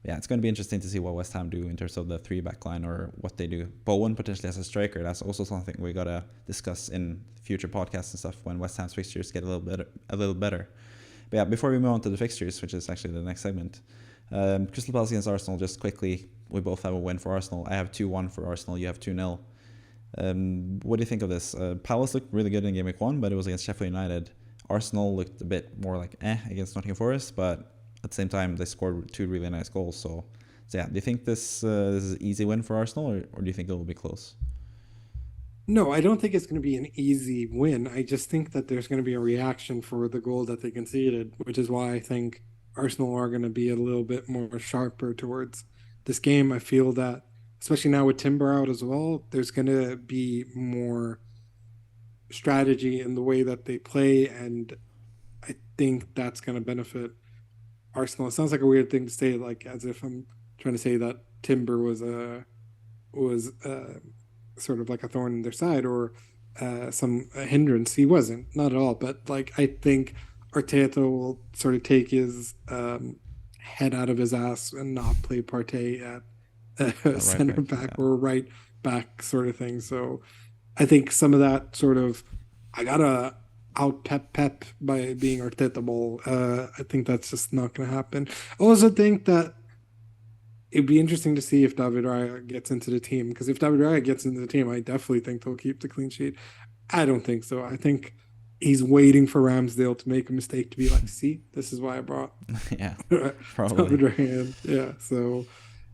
yeah, it's going to be interesting to see what West Ham do in terms of the three back line or what they do. Bowen potentially as a striker. That's also something we gotta discuss in future podcasts and stuff when West Ham's fixtures get a little bit a little better. But yeah, before we move on to the fixtures, which is actually the next segment, Crystal Palace against Arsenal. Just quickly, we both have a win for Arsenal. I have 2-1 for Arsenal. You have 2-0. What do you think of this? Palace looked really good in Game Week 1, but it was against Sheffield United. Arsenal looked a bit more like against Nottingham Forest, but at the same time, they scored two really nice goals. So yeah, do you think this is an easy win for Arsenal, or do you think it will be close? No, I don't think it's going to be an easy win. I just think that there's going to be a reaction for the goal that they conceded, which is why I think Arsenal are going to be a little bit more sharper towards this game. I feel that, especially now with Timber out as well, there's going to be more strategy in the way that they play, and I think that's going to benefit Arsenal. It sounds like a weird thing to say, like as if I'm trying to say that Timber was sort of like a thorn in their side or some hindrance. He wasn't, not at all. But like I think Arteta will sort of take his head out of his ass and not play Partey at At right center back, back yeah. or right back sort of thing. So I think some of that sort of I gotta out pep by being Arteta ball. I think that's just not going to happen. I also think that it'd be interesting to see if David Raya gets into the team because if David Raya gets into the team, I definitely think they'll keep the clean sheet. I don't think so. I think he's waiting for Ramsdale to make a mistake to be like, see, this is why I brought Yeah, David probably. Raya in. Yeah. So,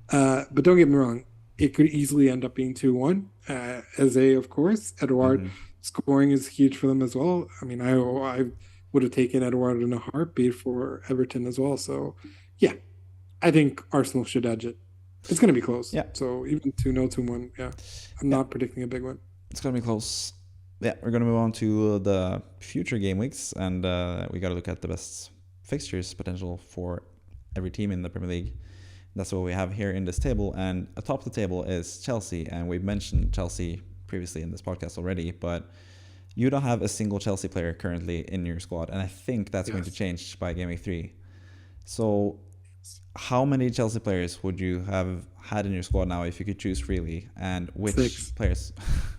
but don't get me wrong, it could easily end up being 2-1. Eze, of course, Edouard Mm-hmm. scoring is huge for them as well. I mean, I would have taken Edouard in a heartbeat for Everton as well. So, yeah, I think Arsenal should edge it. It's going to be close. Yeah, So even 2-0, 2-1, yeah. I'm yeah, not predicting a big one. it's gonna be close. Yeah, we're gonna move on to the future game weeks, and we gotta look at the best fixtures potential for every team in the Premier League. That's what we have here in this table, and atop the table is Chelsea, and we've mentioned Chelsea previously in this podcast already, but you don't have a single Chelsea player currently in your squad, and I think that's going to Yes. change by Game Week 3. So how many Chelsea players would you have had in your squad now if you could choose freely? And which 6. players,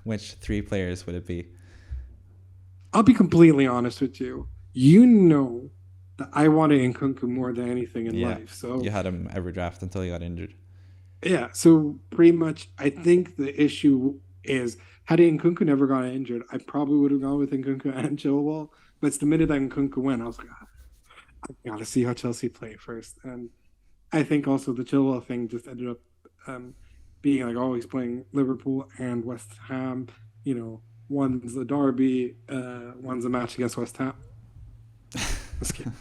which three players would it be? I'll be completely honest with you. You know that I wanted Nkunku more than anything in Yeah, life. you So had him every draft until he got injured. yeah, so pretty much I think the issue is had Nkunku never got injured, I probably would have gone with Nkunku and Chilwell. But it's the minute that Nkunku went, I was like, "Ah, I gotta see how Chelsea play first." And I think also the Chilwell thing just ended up um, being like, oh, he's playing Liverpool and West Ham. You know, one's a derby, one's a match against West Ham. Just kidding.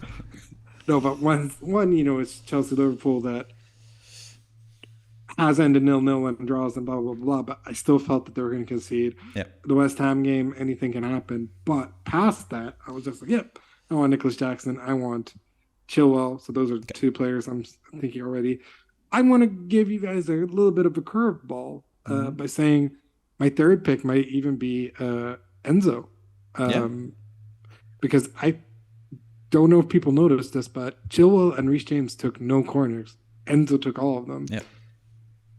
No, but one, it's Chelsea Liverpool that has ended 0-0 and draws and blah blah blah. But I still felt that they were going to concede. Yeah. The West Ham game, anything can happen. But past that, I was just like, yep, I want Nicholas Jackson. I want Chilwell. So those are Okay. two players I'm thinking already. I want to give you guys a little bit of a curveball Mm-hmm. by saying my third pick might even be Enzo, Yeah. um, because I don't know if people noticed this, but Chilwell and Reece James took no corners. Enzo took all of them. Yeah.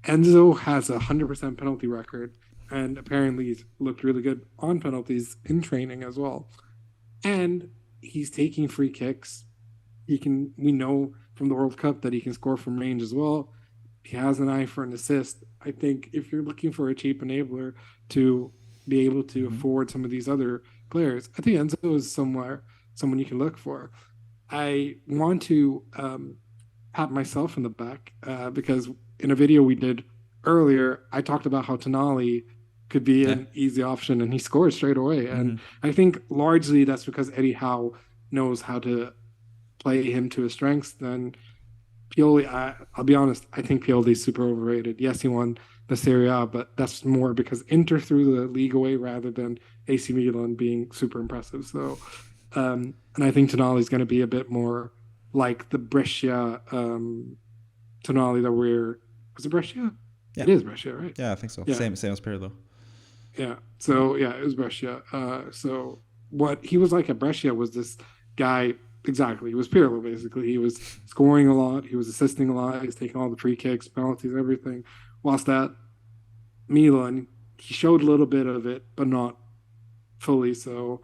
Enzo has a 100% penalty record, and apparently he's looked really good on penalties in training as well. And he's taking free kicks. We know from the World Cup that he can score from range as well. He has an eye for an assist. I think if you're looking for a cheap enabler to be able to Mm-hmm. afford some of these other players, I think Enzo is someone you can look for. I want to pat myself in the back because in a video we did earlier, I talked about how Tonali could be Yeah. an easy option, and he scored straight away. And Mm-hmm. I think largely that's because Eddie Howe knows how to play him to his strengths. Then Pioli, I'll be honest, I think Pioli is super overrated. Yes, he won the Serie A, but that's more because Inter threw the league away rather than AC Milan being super impressive. So, and I think Tonali is going to be a bit more like the Brescia Tonali that was it Brescia? Yeah. It is Brescia, right? Yeah, I think so. Yeah. Same as Pirlo. Yeah. So yeah, it was Brescia. So what he was like at Brescia was this guy exactly. He was Pirlo basically. He was scoring a lot. He was assisting a lot. He was taking all the free kicks, penalties, everything. Whilst at Milan, he showed a little bit of it, but not fully. So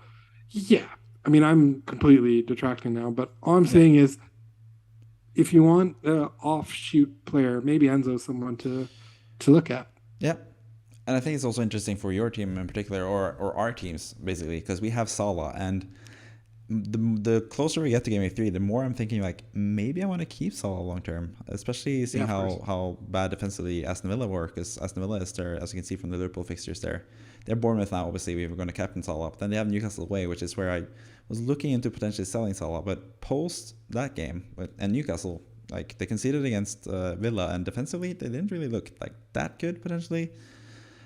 yeah, I mean, I'm completely detracting now, but all I'm Yeah. saying is, if you want an offshoot player, maybe Enzo's someone to look at. Yeah. And I think it's also interesting for your team in particular, or our teams basically, because we have Salah, and the closer we get to Game Week 3, the more I'm thinking like maybe I want to keep Salah long term, especially seeing Yeah, how bad defensively Aston Villa were, because Aston Villa is there, as you can see from the Liverpool fixtures there. They're Bournemouth now, obviously we were going to captain Salah, but then they have Newcastle away, which is where I was looking into potentially selling Salah, but post that game and Newcastle, like they conceded against Villa, and defensively they didn't really look like that good potentially.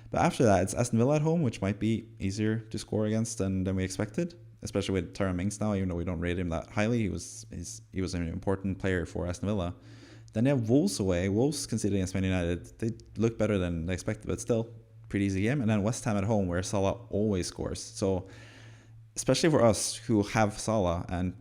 But after that, it's Aston Villa at home, which might be easier to score against than we expected, especially with Tyrone Mings now, even though we don't rate him that highly. He was an important player for Aston Villa. Then they have Wolves away. Wolves conceded against Man United. They look better than they expected, but still pretty easy game. And then West Ham at home, where Salah always scores. So especially for us who have Salah and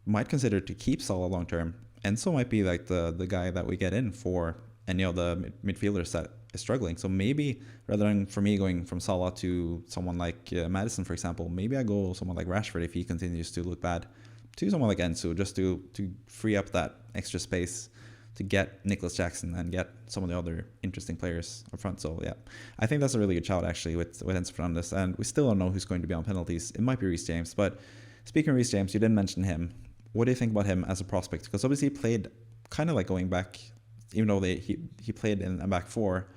might consider to keep Salah long term, Enzo might be like the guy that we get in for any of the midfielders that is struggling. So maybe rather than for me going from Salah to someone like Maddison, for example, maybe I go someone like Rashford if he continues to look bad, to someone like Enzo, just to free up that extra space to get Nicholas Jackson and get some of the other interesting players up front. So yeah, I think that's a really good shout actually with Enzo Fernandez. And we still don't know who's going to be on penalties. It might be Reece James, but speaking of Reece James, you didn't mention him. What do you think about him as a prospect? Because obviously he played kind of like going back, even though he played in a back four,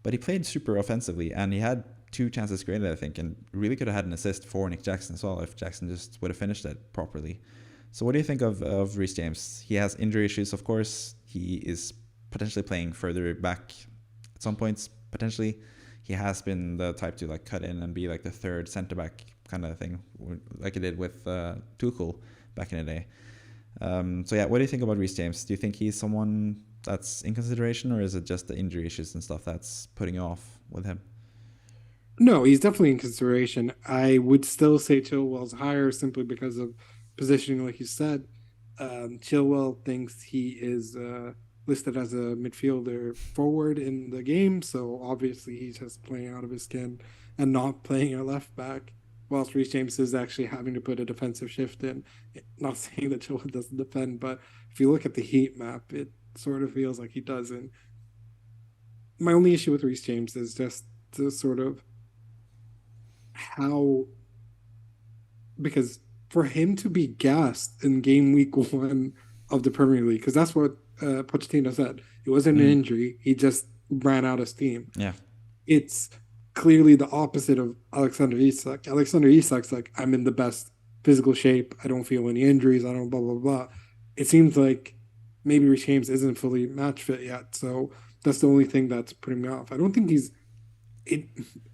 but he played super offensively, and he had 2 chances created, I think, and really could have had an assist for Nick Jackson as well if Jackson just would have finished it properly. So what do you think of Reece James? He has injury issues, of course. He is potentially playing further back at some points, potentially. He has been the type to like cut in and be like the third centre-back kind of thing, like he did with Tuchel back in the day. So yeah, what do you think about Reece James? Do you think he's someone that's in consideration, or is it just the injury issues and stuff that's putting you off with him? No, he's definitely in consideration. I would still say Chilwell's higher simply because of positioning, like you said. Chilwell thinks he is listed as a midfielder forward in the game, so obviously he's just playing out of his skin and not playing a left back. Whilst Reece James is actually having to put a defensive shift in. Not saying that Chilwell doesn't defend, but if you look at the heat map, it sort of feels like he doesn't. My only issue with Reece James is just the sort of how, because for him to be gassed in game week 1 of the Premier League, because that's what Pochettino said. It wasn't an injury. He just ran out of steam. Yeah. It's clearly the opposite of Alexander Isak. Alexander Isak's like, I'm in the best physical shape. I don't feel any injuries. I don't blah, blah, blah. It seems like maybe Reece James isn't fully match fit yet. So that's the only thing that's putting me off. I don't think he's it.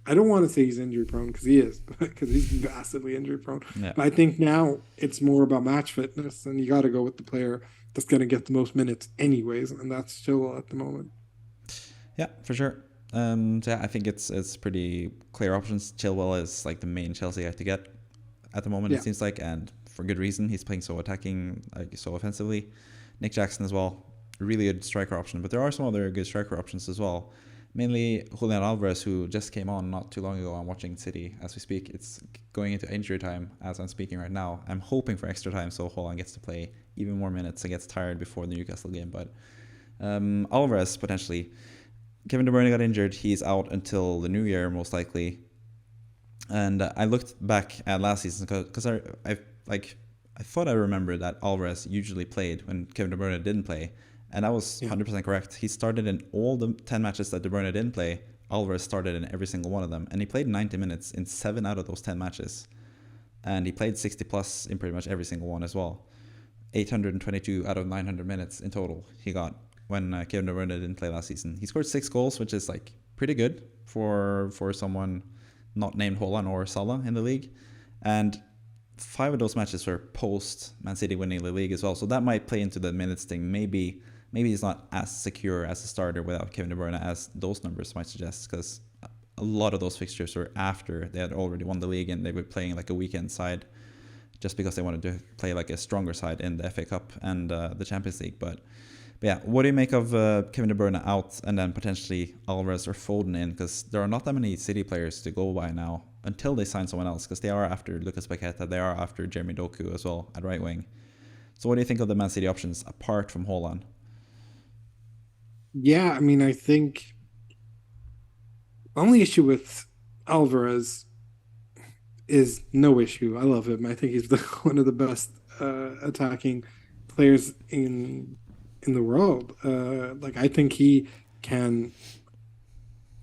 I don't want to say he's injury prone because he is, because he's vastly injury prone. Yeah. But I think now it's more about match fitness, and you got to go with the player that's going to get the most minutes anyways, and that's Chilwell at the moment. Yeah, for sure. So yeah, I think it's pretty clear options. Chilwell is like the main Chelsea guy to get at the moment, Yeah. it seems like, and for good reason. He's playing so attacking, like so offensively. Nick Jackson as well, really good striker option. But there are some other good striker options as well. Mainly Julian Alvarez, who just came on not too long ago. I'm watching City as we speak. It's going into injury time as I'm speaking right now. I'm hoping for extra time so Haaland gets to play even more minutes and gets tired before the Newcastle game. But Alvarez, potentially. Kevin De Bruyne got injured. He's out until the new year, most likely. And I looked back at last season because I thought I remembered that Alvarez usually played when Kevin De Bruyne didn't play. And I was 100% correct. He started in all the 10 matches that De Bruyne didn't play. Alvarez started in every single one of them. And he played 90 minutes in 7 out of those 10 matches. And he played 60 plus in pretty much every single one as well. 822 out of 900 minutes in total he got when Kevin De Bruyne didn't play last season. He scored 6 goals, which is like pretty good for someone not named Haaland or Salah in the league. And 5 of those matches were post Man City winning the league as well. So that might play into the minutes thing maybe maybe he's not as secure as a starter without Kevin De Bruyne as those numbers might suggest, because a lot of those fixtures were after they had already won the league and they were playing like a weekend side just because they wanted to play like a stronger side in the FA Cup and the Champions League. But yeah, what do you make of Kevin De Bruyne out and then potentially Alvarez or Foden in? Because there are not that many City players to go by now until they sign someone else, because they are after Lucas Paqueta, they are after Jeremy Doku as well at right wing. So what do you think of the Man City options apart from Haaland? Yeah, I mean, I think the only issue with Alvarez is no issue. I love him. I think he's one of the best attacking players in the world. Like I think he can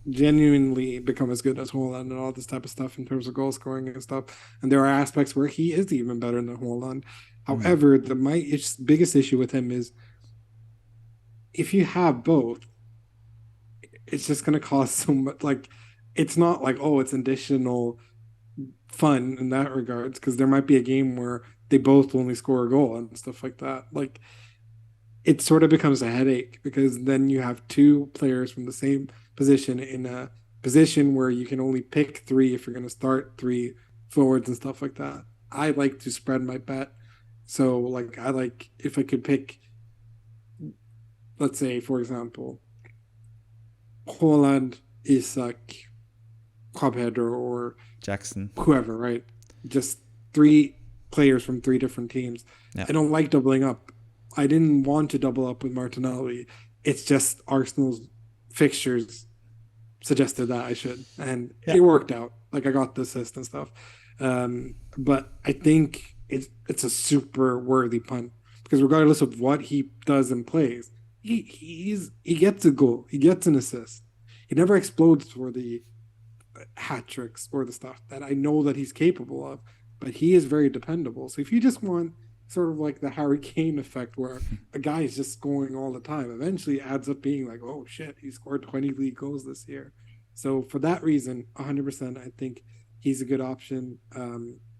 genuinely become as good as Haaland and all this type of stuff in terms of goal scoring and stuff. And there are aspects where he is even better than Haaland. However, biggest issue with him is if you have both, it's just going to cost so much. Like, it's not like, oh, it's additional fun in that regards, because there might be a game where they both only score a goal and stuff like that. Like, it sort of becomes a headache because then you have two players from the same position in a position where you can only pick three if you're going to start three forwards and stuff like that. I like to spread my bet. So, like, I like if I could pick, let's say, for example, Haaland, Isak, Quabheader, or Jackson, whoever, right? Just three players from three different teams. Yeah. I don't like doubling up. I didn't want to double up with Martinelli. It's just Arsenal's fixtures suggested that I should, and it worked out. Like I got the assist and stuff. But I think it's a super worthy punt because regardless of what he does and plays, he gets a goal, he gets an assist. He never explodes for the hat tricks or the stuff that I know that he's capable of, but he is very dependable. So if you just want sort of like the Harry Kane effect where a guy is just scoring all the time, eventually it adds up being like, oh shit, he scored 20 league goals this year. So for that reason, 100%, I think he's a good option.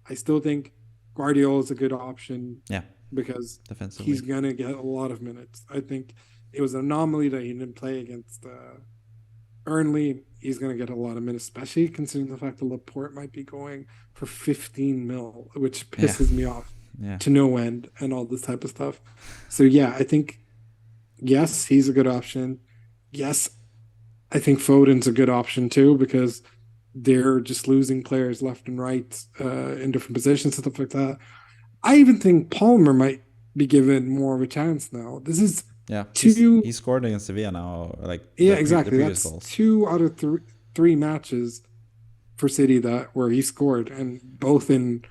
I still think Guardiola is a good option. Yeah, because defensively he's gonna get a lot of minutes. I think it was an anomaly that he didn't play against Burnley. He's gonna get a lot of minutes, especially considering the fact that Laporte might be going for 15 mil, which pisses me off to no end, and all this type of stuff. So yeah, I think yes, he's a good option. Yes, I think Foden's a good option too because they're just losing players left and right in different positions and stuff like that. I even think Palmer might be given more of a chance now. This is he scored against Sevilla now. Exactly. The That's goals. 2 out of 3 matches for City where he scored, and both in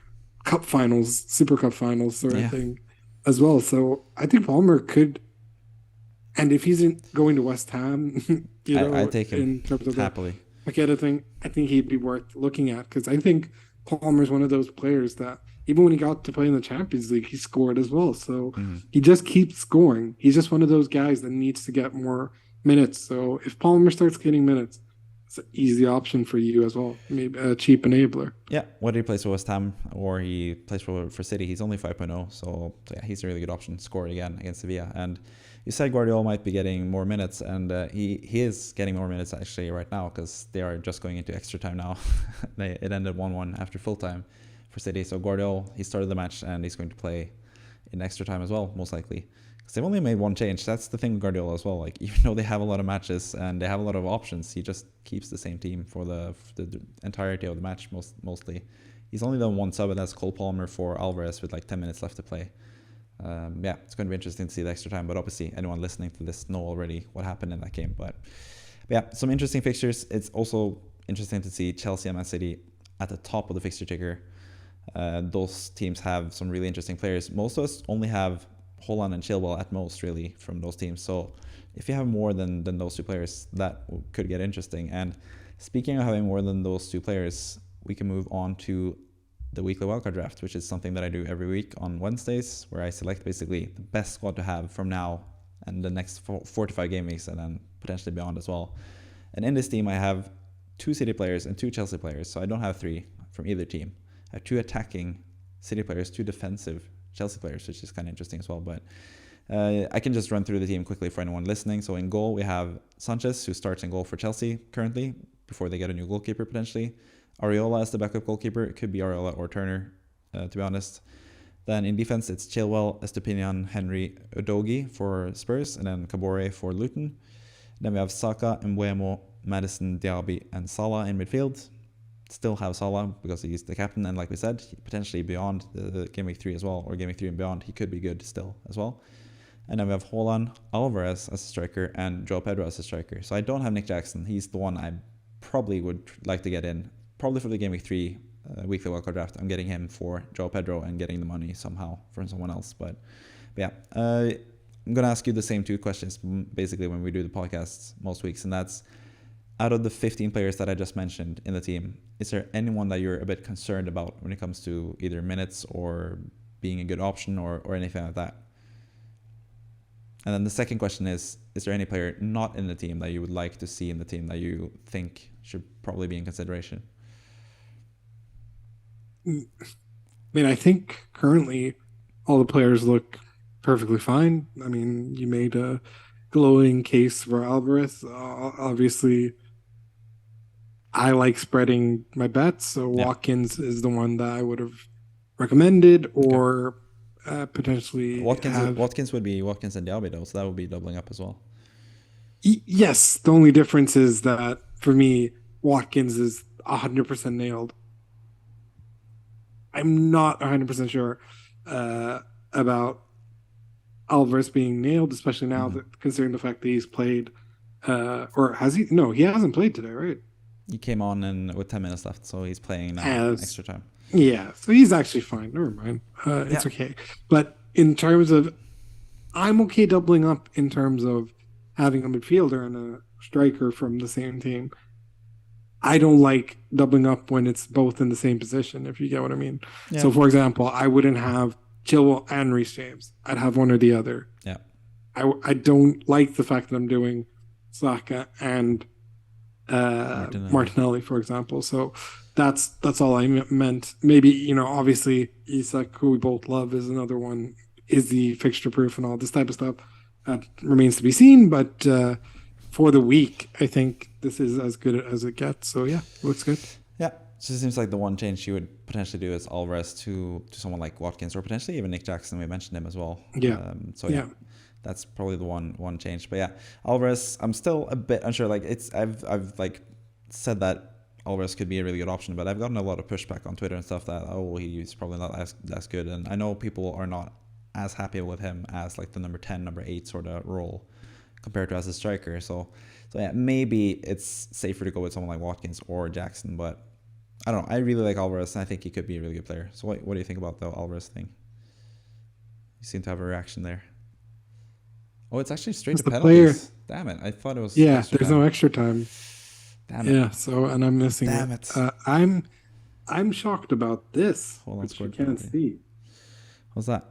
cup finals, Super Cup finals sort of thing as well. So I think Palmer could, and if he's going to West Ham, I take him in terms of happily. Paqueta thing, I think he'd be worth looking at because I think Palmer's one of those players that even when he got to play in the Champions League, he scored as well. So he just keeps scoring. He's just one of those guys that needs to get more minutes. So if Palmer starts getting minutes, it's an easy option for you as well. Maybe a cheap enabler. Yeah, whether he plays for West Ham or he plays for City, he's only 5.0. So yeah, he's a really good option. Scored again against Sevilla. And you said Guardiola might be getting more minutes, and he is getting more minutes actually right now because they are just going into extra time now. It ended 1-1 after full time for City. So Guardiola, he started the match and he's going to play in extra time as well, most likely. Because they've only made one change. That's the thing with Guardiola as well. Like, even though they have a lot of matches and they have a lot of options, he just keeps the same team for the entirety of the match mostly. He's only done one sub, and that's Cole Palmer for Alvarez with like 10 minutes left to play. It's going to be interesting to see the extra time, but obviously anyone listening to this know already what happened in that game. But yeah, some interesting fixtures. It's also interesting to see Chelsea and Man City at the top of the fixture ticker. Those teams have some really interesting players. Most of us only have Haaland and Chilwell at most, really, from those teams. So if you have more than those two players, that could get interesting. And speaking of having more than those two players, we can move on to the weekly wildcard draft, which is something that I do every week on Wednesdays, where I select basically the best squad to have from now and the next 4 to 5 game weeks, and then potentially beyond as well. And in this team, I have 2 City players and 2 Chelsea players, so I don't have 3 from either team. I have 2 attacking City players, 2 defensive Chelsea players, which is kind of interesting as well. But I can just run through the team quickly for anyone listening. So in goal, we have Sanchez, who starts in goal for Chelsea currently, before they get a new goalkeeper potentially. Areola as the backup goalkeeper. It could be Areola or Turner, to be honest. Then in defense, it's Chilwell, Estepinian, Henry, Udogie for Spurs, and then Kabore for Luton. Then we have Saka, Mbeumo, Maddison, Diaby, and Salah in midfield. Still have Salah because he's the captain, and like we said, potentially beyond the Game Week 3 as well, or Game Week 3 and beyond, he could be good still as well. And then we have Haaland, Alvarez as a striker, and Joe Pedro as a striker. So I don't have Nick Jackson. He's the one I probably would like to get in, probably for the Game Week 3 weekly wildcard draft. I'm getting him for Joe Pedro and getting the money somehow from someone else. But yeah, I'm going to ask you the same two questions basically when we do the podcasts most weeks, and that's, out of the 15 players that I just mentioned in the team, is there anyone that you're a bit concerned about when it comes to either minutes or being a good option or anything like that? And then the second question is there any player not in the team that you would like to see in the team that you think should probably be in consideration? I mean, I think currently all the players look perfectly fine. I mean, you made a glowing case for Alvarez. Obviously, I like spreading my bets, so Watkins is the one that I would have recommended, or potentially Watkins would be Watkins and Diaby though, so that would be doubling up as well. Yes, the only difference is that for me, Watkins is 100% nailed. I'm not 100% sure about Alvarez being nailed, especially now that considering the fact that he's played, or has he? No, he hasn't played today, right? He came on and with 10 minutes left, so he's playing now extra time. Yeah, so he's actually fine. Never mind. It's okay. But in terms of, I'm okay doubling up in terms of having a midfielder and a striker from the same team. I don't like doubling up when it's both in the same position, if you get what I mean. Yeah. So, for example, I wouldn't have Chilwell and Reece James. I'd have one or the other. Yeah. I don't like the fact that I'm doing Saka and Martinelli, for example. So that's all I meant. Maybe, obviously Isak, who we both love, is another one. Is the fixture proof and all this type of stuff? That remains to be seen. But for the week, I think this is as good as it gets. So yeah, looks good. Yeah. So it seems like the one change you would potentially do is Alvarez to someone like Watkins, or potentially even Nick Jackson. We mentioned him as well. Yeah. That's probably the one change. But yeah, Alvarez, I'm still a bit unsure. Like I've like said that Alvarez could be a really good option, but I've gotten a lot of pushback on Twitter and stuff that he's probably not as good, and I know people are not as happy with him as like the number 10, number 8 sort of role compared to as a striker. So yeah, maybe it's safer to go with someone like Watkins or Jackson, but I don't know. I really like Alvarez, and I think he could be a really good player. So what do you think about the Alvarez thing? You seem to have a reaction there. Oh, it's actually straight to penalties. Damn it. I thought it was there's no extra time. Damn it. Yeah, so, and I'm missing Damn it. I'm shocked about this. Hold on, which you can't see. What's that?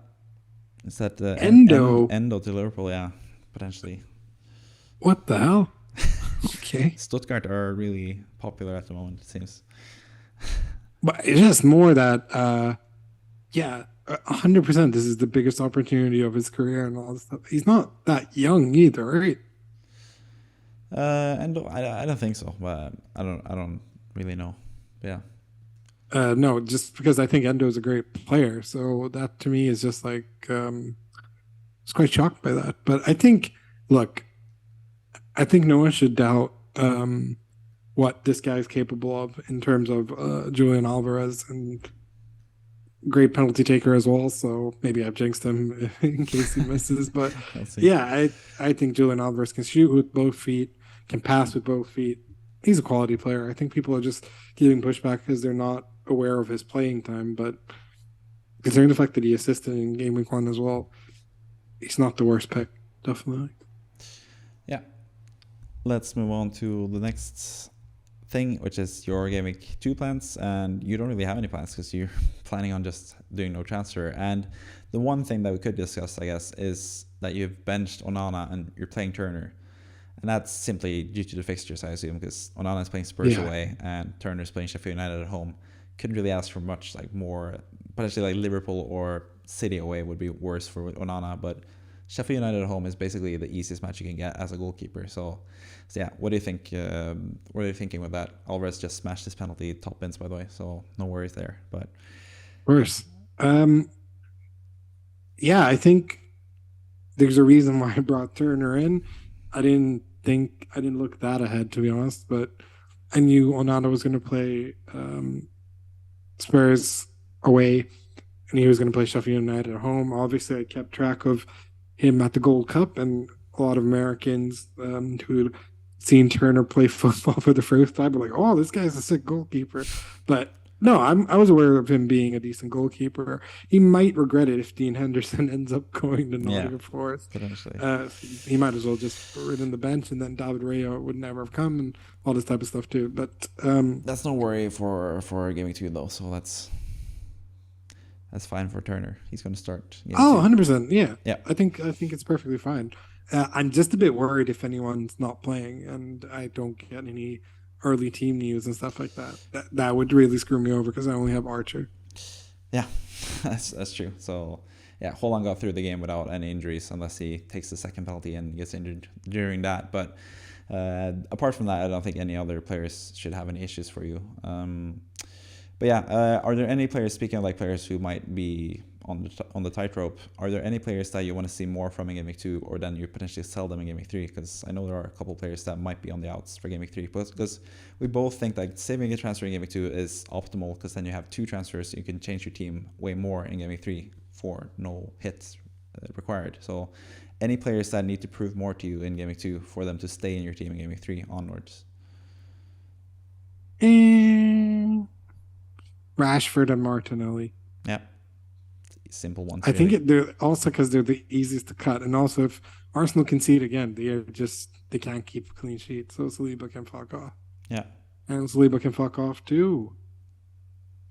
Is that Endo to Liverpool? Yeah, potentially. What the hell? Okay. Stuttgart are really popular at the moment, it seems. But it's just more that, 100%. This is the biggest opportunity of his career and all this stuff. He's not that young either, right? Endo, I don't think so, but I don't really know. But yeah. No, just because I think Endo is a great player, so that to me is just like I was quite shocked by that. But I think no one should doubt what this guy is capable of in terms of Julian Alvarez, and great penalty taker as well. So maybe I've jinxed him in case he misses. But yeah, I think Julian Alvarez can shoot with both feet, can pass with both feet. He's a quality player. I think people are just giving pushback because they're not aware of his playing time. But considering the fact that he assisted in Game Week 1 as well, he's not the worst pick, definitely. Yeah. Let's move on to the next thing, which is your Game Week 2 plans. And you don't really have any plans because you're planning on just doing no transfer. And the one thing that we could discuss, I guess, is that you've benched Onana and you're playing Turner. And that's simply due to the fixtures, I assume, because Onana is playing Spurs away and Turner's playing Sheffield United at home. Couldn't really ask for much, like more, potentially like Liverpool or City away would be worse for Onana, but Sheffield United at home is basically the easiest match you can get as a goalkeeper. So yeah, what do you think? What are you thinking with that? Alvarez just smashed his penalty, top bins, by the way, so no worries there. But Of course. Yeah, I think there's a reason why I brought Turner in. I didn't look that ahead, to be honest, but I knew Onana was going to play Spurs away, and he was going to play Sheffield United at home. Obviously, I kept track of him at the Gold Cup, and a lot of Americans who had seen Turner play football for the first time were like, "Oh, this guy's a sick goalkeeper." But no, I was aware of him being a decent goalkeeper. He might regret it if Dean Henderson ends up going to Nottingham Forest. Potentially. He might as well just put it in the bench, and then David Raya would never have come, and all this type of stuff too. But that's no worry for Gaming 2 though, so that's fine for Turner. He's going to start. 100%. Yeah. Yeah. I think it's perfectly fine. I'm just a bit worried if anyone's not playing and I don't get any early team news and stuff like that. That would really screw me over because I only have Archer. Yeah, that's true. So yeah, Haaland got through the game without any injuries unless he takes the second penalty and gets injured during that. But apart from that, I don't think any other players should have any issues for you. But yeah, are there any players, speaking of like players who might be on the tightrope, are there any players that you want to see more from in Gameweek 2, or then you potentially sell them in Gameweek 3? Because I know there are a couple players that might be on the outs for Gameweek 3, because we both think that saving a transfer in Gameweek 2 is optimal, because then you have 2 transfers, you can change your team way more in Gameweek 3 for no hits required. So any players that need to prove more to you in Gameweek 2 for them to stay in your team in Gameweek 3 onwards? Rashford and Martinelli. Yeah. Simple ones. I think they're also because they're the easiest to cut, and also if Arsenal concede again, they can't keep a clean sheet, so Saliba can fuck off. Yeah, and Saliba can fuck off too.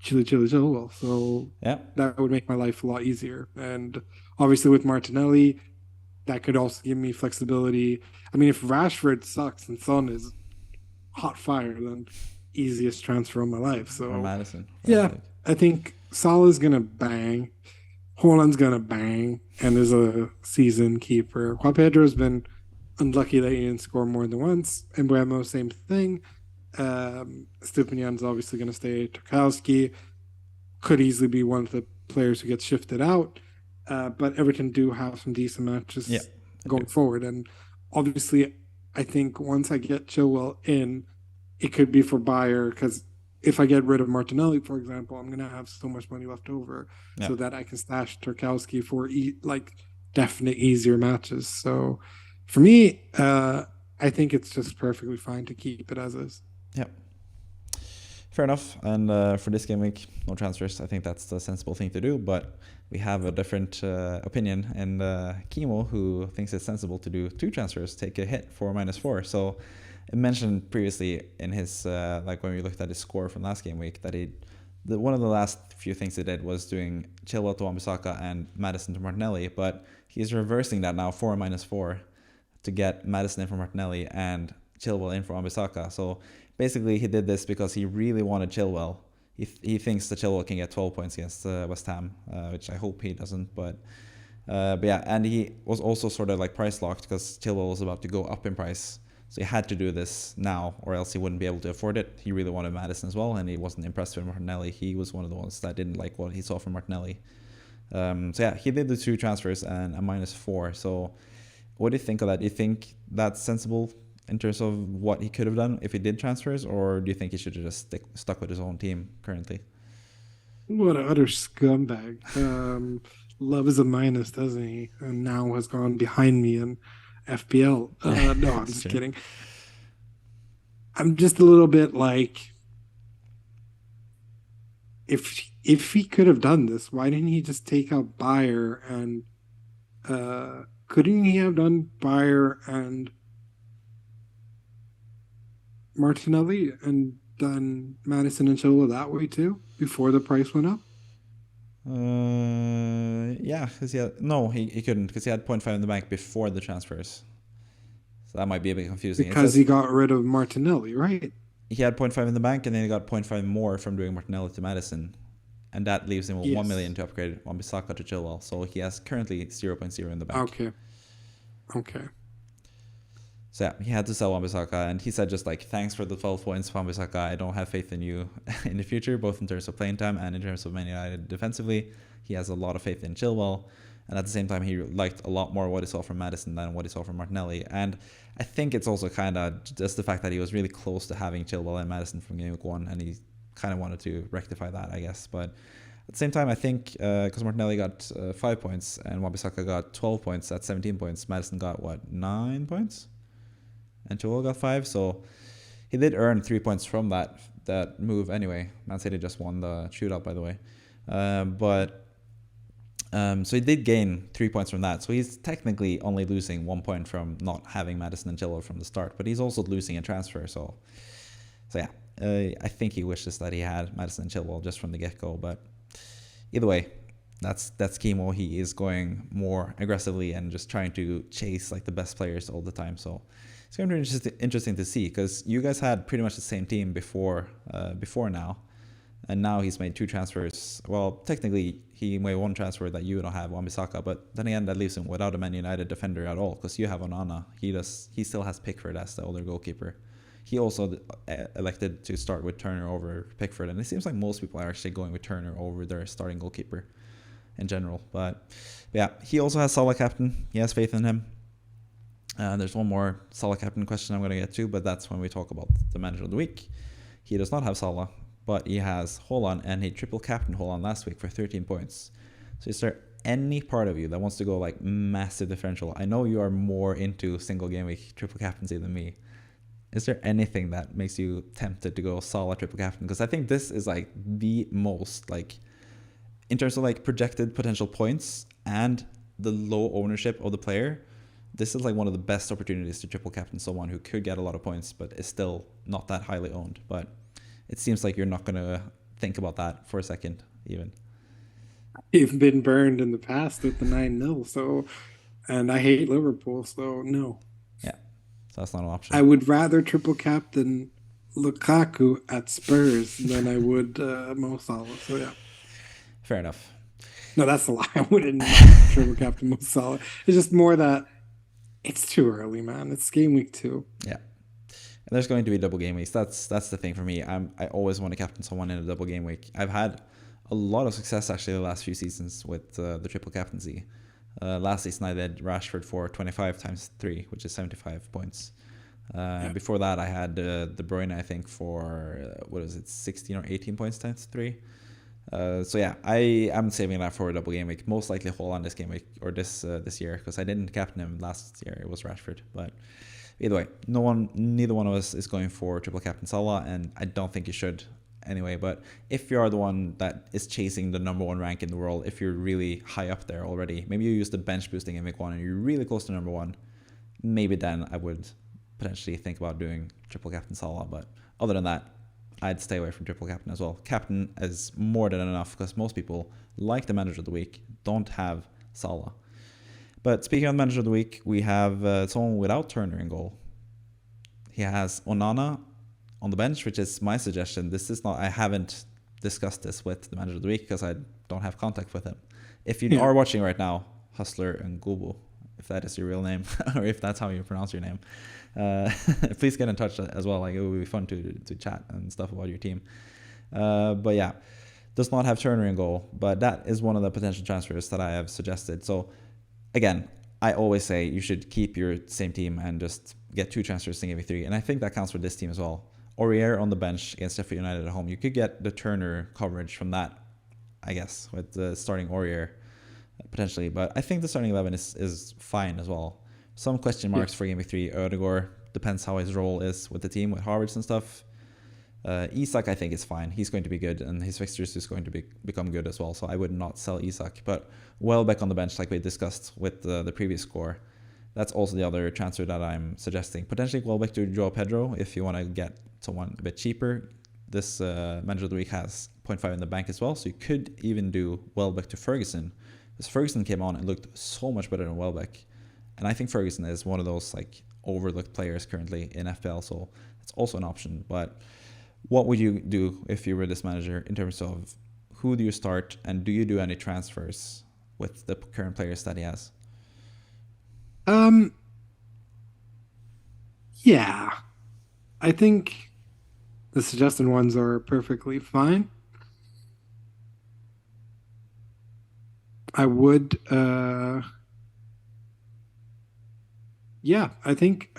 Chilwell. So yeah, that would make my life a lot easier. And obviously with Martinelli, that could also give me flexibility. I mean, if Rashford sucks and Son is hot fire, then easiest transfer of my life. So or Madison. Yeah, I think Salah's gonna bang. Haaland's gonna bang, and there's a season keeper. Juan Pedro's been unlucky that he didn't score more than once. And Embuemo, same thing. Stupinian's obviously gonna stay. Tarkowski could easily be one of the players who gets shifted out. But Everton do have some decent matches going forward. And obviously, I think once I get Chilwell in, it could be for Bayer, because if I get rid of Martinelli, for example, I'm going to have so much money left over so that I can stash Tarkowski for definite easier matches. So for me, I think it's just perfectly fine to keep it as is. Yeah. Fair enough. And for this game week, no transfers. I think that's the sensible thing to do. But we have a different opinion. And Kimo, who thinks it's sensible to do 2 transfers, take a hit for -4. So I mentioned previously in his, when we looked at his score from last game week, that one of the last few things he did was doing Chilwell to Wan-Bissaka and Maddison to Martinelli. But he's reversing that now for -4 to get Maddison in for Martinelli and Chilwell in for Wan-Bissaka. So basically, he did this because he really wanted Chilwell. He thinks that Chilwell can get 12 points against West Ham, which I hope he doesn't. But yeah, and he was also sort of like price locked because Chilwell was about to go up in price. So he had to do this now, or else he wouldn't be able to afford it. He really wanted Maddison as well, and he wasn't impressed with Martinelli. He was one of the ones that didn't like what he saw from Martinelli. So yeah, he did the 2 transfers and a -4. So what do you think of that? Do you think that's sensible in terms of what he could have done if he did transfers, or do you think he should have just stuck with his own team currently? What an utter scumbag. Love is a minus, doesn't he? And now has gone behind me in FPL. No, I'm just kidding. I'm just a little bit like, if he could have done this, why didn't he just take out Bayer and couldn't he have done Bayer and Martinelli and done Maddison and Chilwell that way too before the price went up? Yeah, because he couldn't, because he had 0.5 in the bank before the transfers. So that might be a bit confusing. Because he got rid of Martinelli, right? He had 0.5 in the bank, and then he got 0.5 more from doing Martinelli to Maddison And that leaves him with Yes. 1 million to upgrade Wan-Bissaka to Chilwell. So he has currently 0.0 in the bank. Okay. So yeah, he had to sell Wan-Bissaka, and he said just like, thanks for the 12 points, Wan-Bissaka. I don't have faith in you in the future, both in terms of playing time and in terms of Man United defensively. He has a lot of faith in Chilwell. And at the same time, he liked a lot more what he saw from Maddison than what he saw from Martinelli. And I think it's also kind of just the fact that he was really close to having Chilwell and Maddison from Gameweek 1, and he kind of wanted to rectify that, I guess. But at the same time, I think because Martinelli got 5 points and Wan-Bissaka got 12 points at 17 points, Maddison got, 9 points? And Chilwell got 5, so he did earn 3 points from that move anyway. Man City just won the shootout, by the way. So he did gain 3 points from that. So he's technically only losing 1 point from not having Maddison and Chilwell from the start, but he's also losing a transfer. So yeah, I think he wishes that he had Maddison and Chilwell just from the get-go. But either way, that's Kimo. He is going more aggressively and just trying to chase like the best players all the time. So it's going to be interesting to see, because you guys had pretty much the same team before now, and now he's made 2 transfers. Well, technically he made 1 transfer that you don't have, Wan-Bissaka, but then again that leaves him without a Man United defender at all, because you have Onana. He still has Pickford as the older goalkeeper. He also elected to start with Turner over Pickford, and it seems like most people are actually going with Turner over their starting goalkeeper in general. But yeah, he also has Salah captain. He has faith in him. There's one more Salah captain question I'm going to get to, but that's when we talk about the manager of the week. He does not have Salah, but he has Haaland, and he triple captained Haaland last week for 13 points. So is there any part of you that wants to go like massive differential? I know you are more into single game week triple captaincy than me. Is there anything that makes you tempted to go Salah triple captain? Because I think this is like the most, like, in terms of like projected potential points and the low ownership of the player, this is like one of the best opportunities to triple captain someone who could get a lot of points but is still not that highly owned. But it seems like you're not going to think about that for a second even. You've been burned in the past with the 9-0, so, and I hate Liverpool, so no. Yeah, so that's not an option. I would rather triple captain Lukaku at Spurs than I would Mo Salah, so yeah. Fair enough. No, that's a lie. I wouldn't triple captain Mo Salah. It's just more that it's too early, man. It's game week 2. Yeah. And there's going to be double game weeks. That's the thing for me. I always want to captain someone in a double game week. I've had a lot of success actually the last few seasons with the triple captaincy. Last season I did Rashford for 25 times 3, which is 75 points. Before that I had De Bruyne, I think, for 16 or 18 points times 3. So yeah, I am saving that for a double game week. Most likely Haaland this game week, or this year, because I didn't captain him last year. It was Rashford. But either way, neither one of us is going for triple captain Salah, and I don't think you should anyway. But if you are the one that is chasing the number 1 rank in the world, if you're really high up there already, maybe you use the bench boosting in week 1 and you're really close to number 1, maybe then I would potentially think about doing triple captain Salah. But other than that, I'd stay away from triple captain as well. Captain is more than enough, because most people, like the manager of the week, don't have Salah. But speaking of the manager of the week, we have someone without Turner in goal. He has Onana on the bench, which is my suggestion. I haven't discussed this with the manager of the week because I don't have contact with him. If you are watching right now, Hustler and Gubu, if that is your real name, or if that's how you pronounce your name, please get in touch as well. Like, it would be fun to chat and stuff about your team. But yeah, does not have Turner in goal, but that is one of the potential transfers that I have suggested. So again, I always say you should keep your same team and just get 2 transfers in game 3, and I think that counts for this team as well. Aurier on the bench against Sheffield United at home, you could get the Turner coverage from that, I guess, with the starting Aurier potentially. But I think the starting 11 is fine as well. Some question marks for game week 3. Ødegaard, depends how his role is with the team, with Harvards and stuff. Isak, I think, is fine. He's going to be good, and his fixtures is going to become good as well. So I would not sell Isak. But Welbeck on the bench, like we discussed with the previous score, that's also the other transfer that I'm suggesting. Potentially Welbeck to Joao Pedro if you want to get someone a bit cheaper. This manager of the week has 0.5 in the bank as well, so you could even do Welbeck to Ferguson, because Ferguson came on and looked so much better than Welbeck. And I think Ferguson is one of those like overlooked players currently in FPL, so it's also an option. But what would you do if you were this manager in terms of who do you start, and do you do any transfers with the current players that he has? Um, yeah, I think the suggested ones are perfectly fine. I would, yeah, I think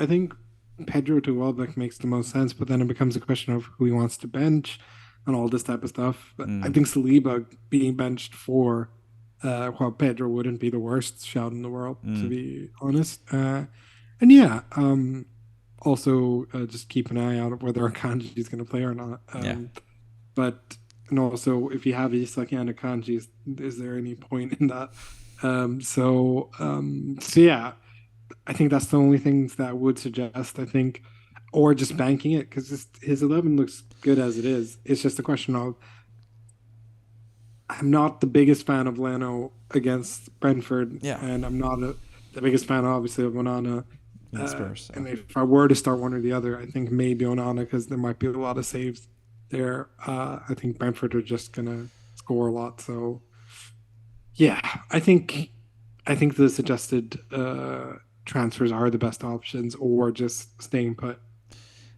Pedro to Welbeck makes the most sense, but then it becomes a question of who he wants to bench and all this type of stuff. But I Mm, think Saliba being benched for Juan Pedro wouldn't be the worst shout in the world, to mm, be honest. And yeah, also just keep an eye out whether Akanji is going to play or not. yeah. But and also if you have Isak and Akanji, is there any point in that? So yeah, I think that's the only things that I would suggest. I think, or just banking it because his 11 looks good as it is. It's just a question of I'm not the biggest fan of Leno against Brentford, Yeah. and I'm not the biggest fan, obviously, of Onana. And Spurs. And if I were to start one or the other, I think maybe Onana because there might be a lot of saves there. I think Brentford are just gonna score a lot. So yeah, I think the suggested transfers are the best options, or just staying put.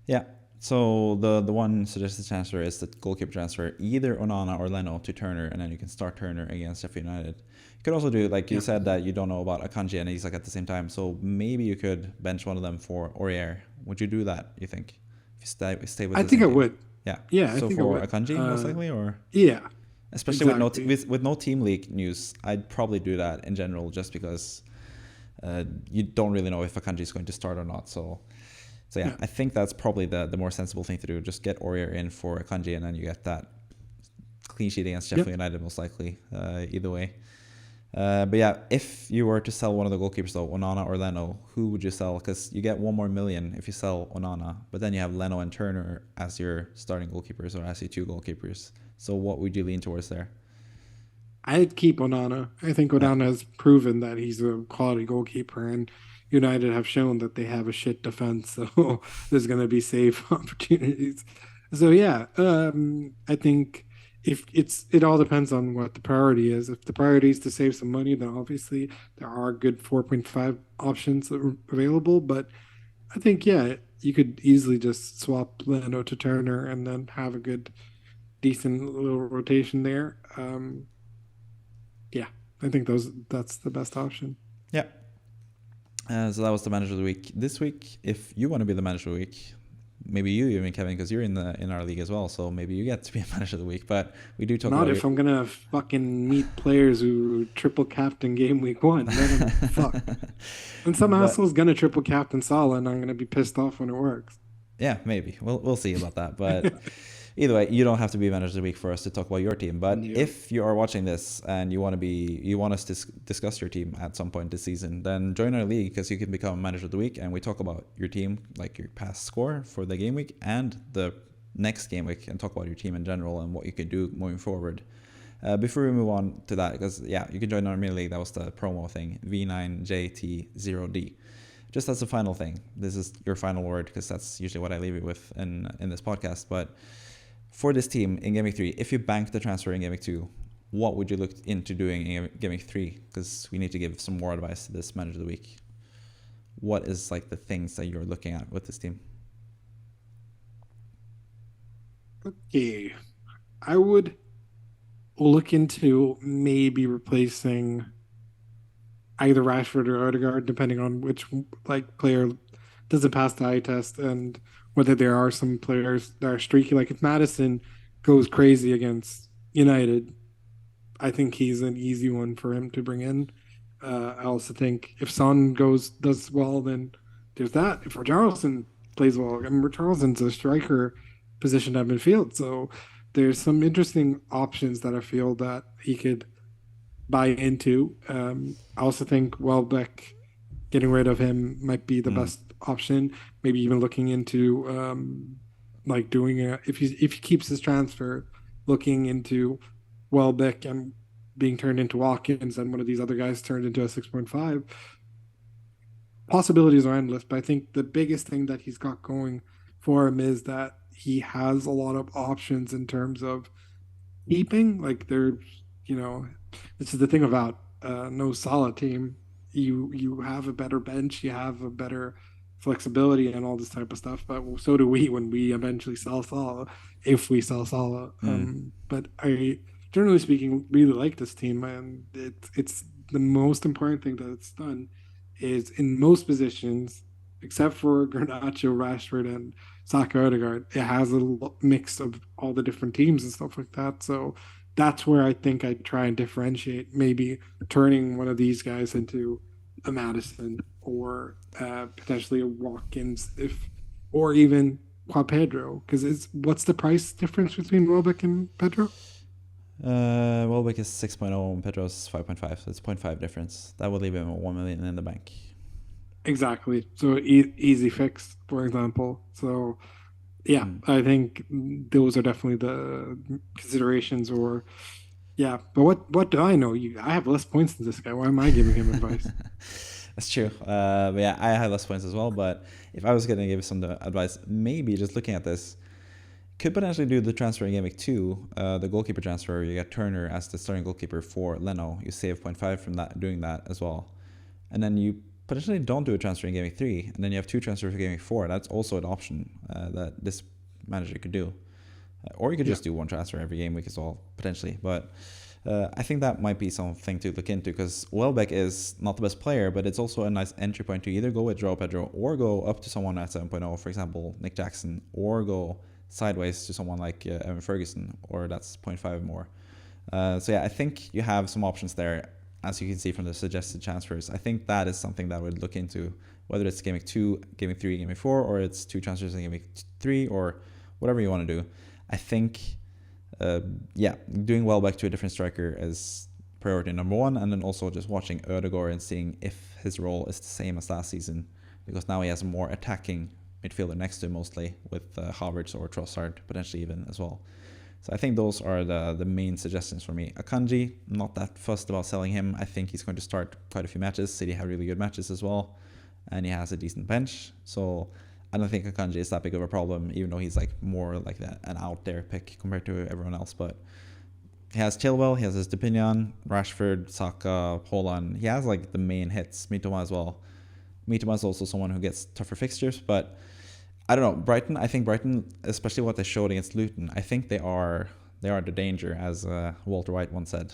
Yeah. So the one suggested transfer is the goalkeeper transfer, either Onana or Leno to Turner, and then you can start Turner against Sheffield United. You could also do, like you Yeah, said, that you don't know about Akanji and Isak at the same time, so maybe you could bench one of them for Aurier. Would you do that, you think? If you stay with I the think same I team? would. Yeah. Yeah, I So think I for would. Akanji, most likely, or Yeah, especially exactly. with no team league news, I'd probably do that in general, just because you don't really know if Akanji is going to start or not. So yeah, Yeah, I think that's probably the more sensible thing to do. Just get Aurier in for Akanji, and then you get that clean sheet against yep. Sheffield United, most likely, either way. But yeah, if you were to sell one of the goalkeepers though, Onana or Leno, who would you sell? Because you get 1 more million if you sell Onana, but then you have Leno and Turner as your starting goalkeepers, or as your two goalkeepers. So what would you lean towards there? I'd keep Onana. I think Yeah, Onana has proven that he's a quality goalkeeper, and United have shown that they have a shit defense. So there's going to be save opportunities. So yeah, I think if it all depends on what the priority is. If the priority is to save some money, then obviously there are good 4.5 options available. But I think yeah, you could easily just swap Leno to Turner and then have a good, decent little rotation there. Yeah, I think that's the best option. yeah. So that was the manager of the week. This week, if you want to be the manager of the week, maybe you even, Kevin, because you're in our league as well. So maybe you get to be a manager of the week. But we do talk Not about your. if I'm gonna fucking meet players who triple captain game week one. Then I'm fucked. And some But asshole's gonna triple captain Salah, and I'm gonna be pissed off when it works. yeah, maybe we'll see about that. But either way, you don't have to be manager of the week for us to talk about your team. But Yeah. if you are watching this and you want us to discuss your team at some point this season, then join our league, because you can become manager of the week, and we talk about your team, like your past score for the game week and the next game week, and talk about your team in general and what you can do moving forward. Before we move on to that, because yeah, you can join our mini league. That was the promo thing, V9JT0D. Just as a final thing, this is your final word, because that's usually what I leave you with in this podcast. But for this team in Game Week 3, if you bank the transfer in Game Week 2, what would you look into doing in Game Week 3? Because we need to give some more advice to this manager of the week. What is like the things that you're looking at with this team? Okay, I would look into maybe replacing either Rashford or Odegaard, depending on which like player doesn't pass the eye test, and whether there are some players that are streaky. Like if Madison goes crazy against United, I think he's an easy one for him to bring in. I also think if Son does well, then there's that. If Richarlison plays well, I mean Richarlison's a striker positioned at midfield, so there's some interesting options that I feel that he could buy into. I also think Welbeck, getting rid of him might be the Mm, best option. Maybe even looking into like doing a if he keeps his transfer, looking into Welbeck and being turned into Watkins and one of these other guys turned into a 6.5. Possibilities are endless, but I think the biggest thing that he's got going for him is that he has a lot of options in terms of keeping. Like they're, you know, this is the thing about no Salah team. You have a better bench, you have a better flexibility and all this type of stuff. But so do we when we eventually sell Salah, if we sell Salah. But I, generally speaking, really like this team, and it's the most important thing that it's done is in most positions, except for Garnacho, Rashford, and Saka Odegaard, it has a mix of all the different teams and stuff like that. So that's where I think I try and differentiate, maybe turning one of these guys into a Madison or potentially a Watkins, if or even Juan Pedro, because it's what's the price difference between Welbeck and Pedro? Welbeck is 6.0 and Pedro's 5.5, so it's 0.5 difference. That would leave him 1 million in the bank. Exactly. So easy fix, for example. So yeah, I think those are definitely the considerations. Or yeah, but what do I know? I have less points than this guy. Why am I giving him advice? That's true. But yeah, I had less points as well. But if I was going to give some advice, maybe just looking at this, could potentially do the transfer in Gameweek 2, the goalkeeper transfer. You get Turner as the starting goalkeeper for Leno. You save 0.5 from that, doing that as well. And then you potentially don't do a transfer in Gameweek 3, and then you have 2 transfers for Gameweek 4. That's also an option that this manager could do. Or you could just do 1 transfer every game week as well, potentially. But I think that might be something to look into, because Welbeck is not the best player, but it's also a nice entry point to either go with Joao Pedro or go up to someone at 7.0, for example, Nick Jackson, or go sideways to someone like Evan Ferguson, or that's 0.5 more. So yeah, I think you have some options there, as you can see from the suggested transfers. I think that is something that I would look into, whether it's Gameweek 2, Gameweek 3, Gameweek 4, or it's 2 transfers in Gameweek 3, or whatever you want to do. I think, doing Welbeck to a different striker is priority number 1, and then also just watching Ødegaard and seeing if his role is the same as last season, because now he has a more attacking midfielder next to him, mostly with Havertz or Trossard potentially even as well. So I think those are the main suggestions for me. Akanji, not that fussed about selling him. I think he's going to start quite a few matches. City have really good matches as well, and he has a decent bench. So I don't think Akanji is that big of a problem, even though he's like more like an out there pick compared to everyone else. But he has Chilwell, he has his Depinion, Rashford, Saka, Haaland. He has like the main hits. Mitoma as well. Mitoma is also someone who gets tougher fixtures, but I don't know. Brighton, I think Brighton, especially what they showed against Luton, I think they are the danger, as Walter White once said.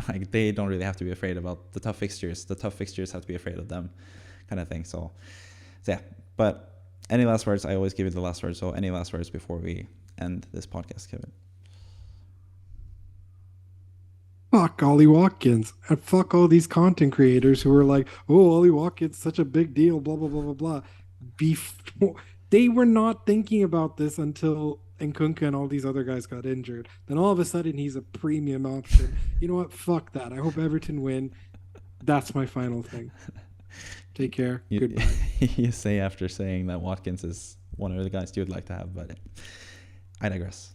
Like, they don't really have to be afraid about the tough fixtures. The tough fixtures have to be afraid of them, kind of thing. So yeah. But any last words? I always give you the last word. So any last words before we end this podcast, Kevin? Fuck Ollie Watkins and fuck all these content creators who are like, oh, Ollie Watkins, such a big deal, blah blah blah blah blah. Before they were not thinking about this until Nkunku and all these other guys got injured. Then all of a sudden he's a premium option. You know what? Fuck that. I hope Everton win. That's my final thing. Take care. Goodbye. You say after saying that Watkins is one of the guys you would like to have, but I digress.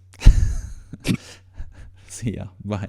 See ya. Bye.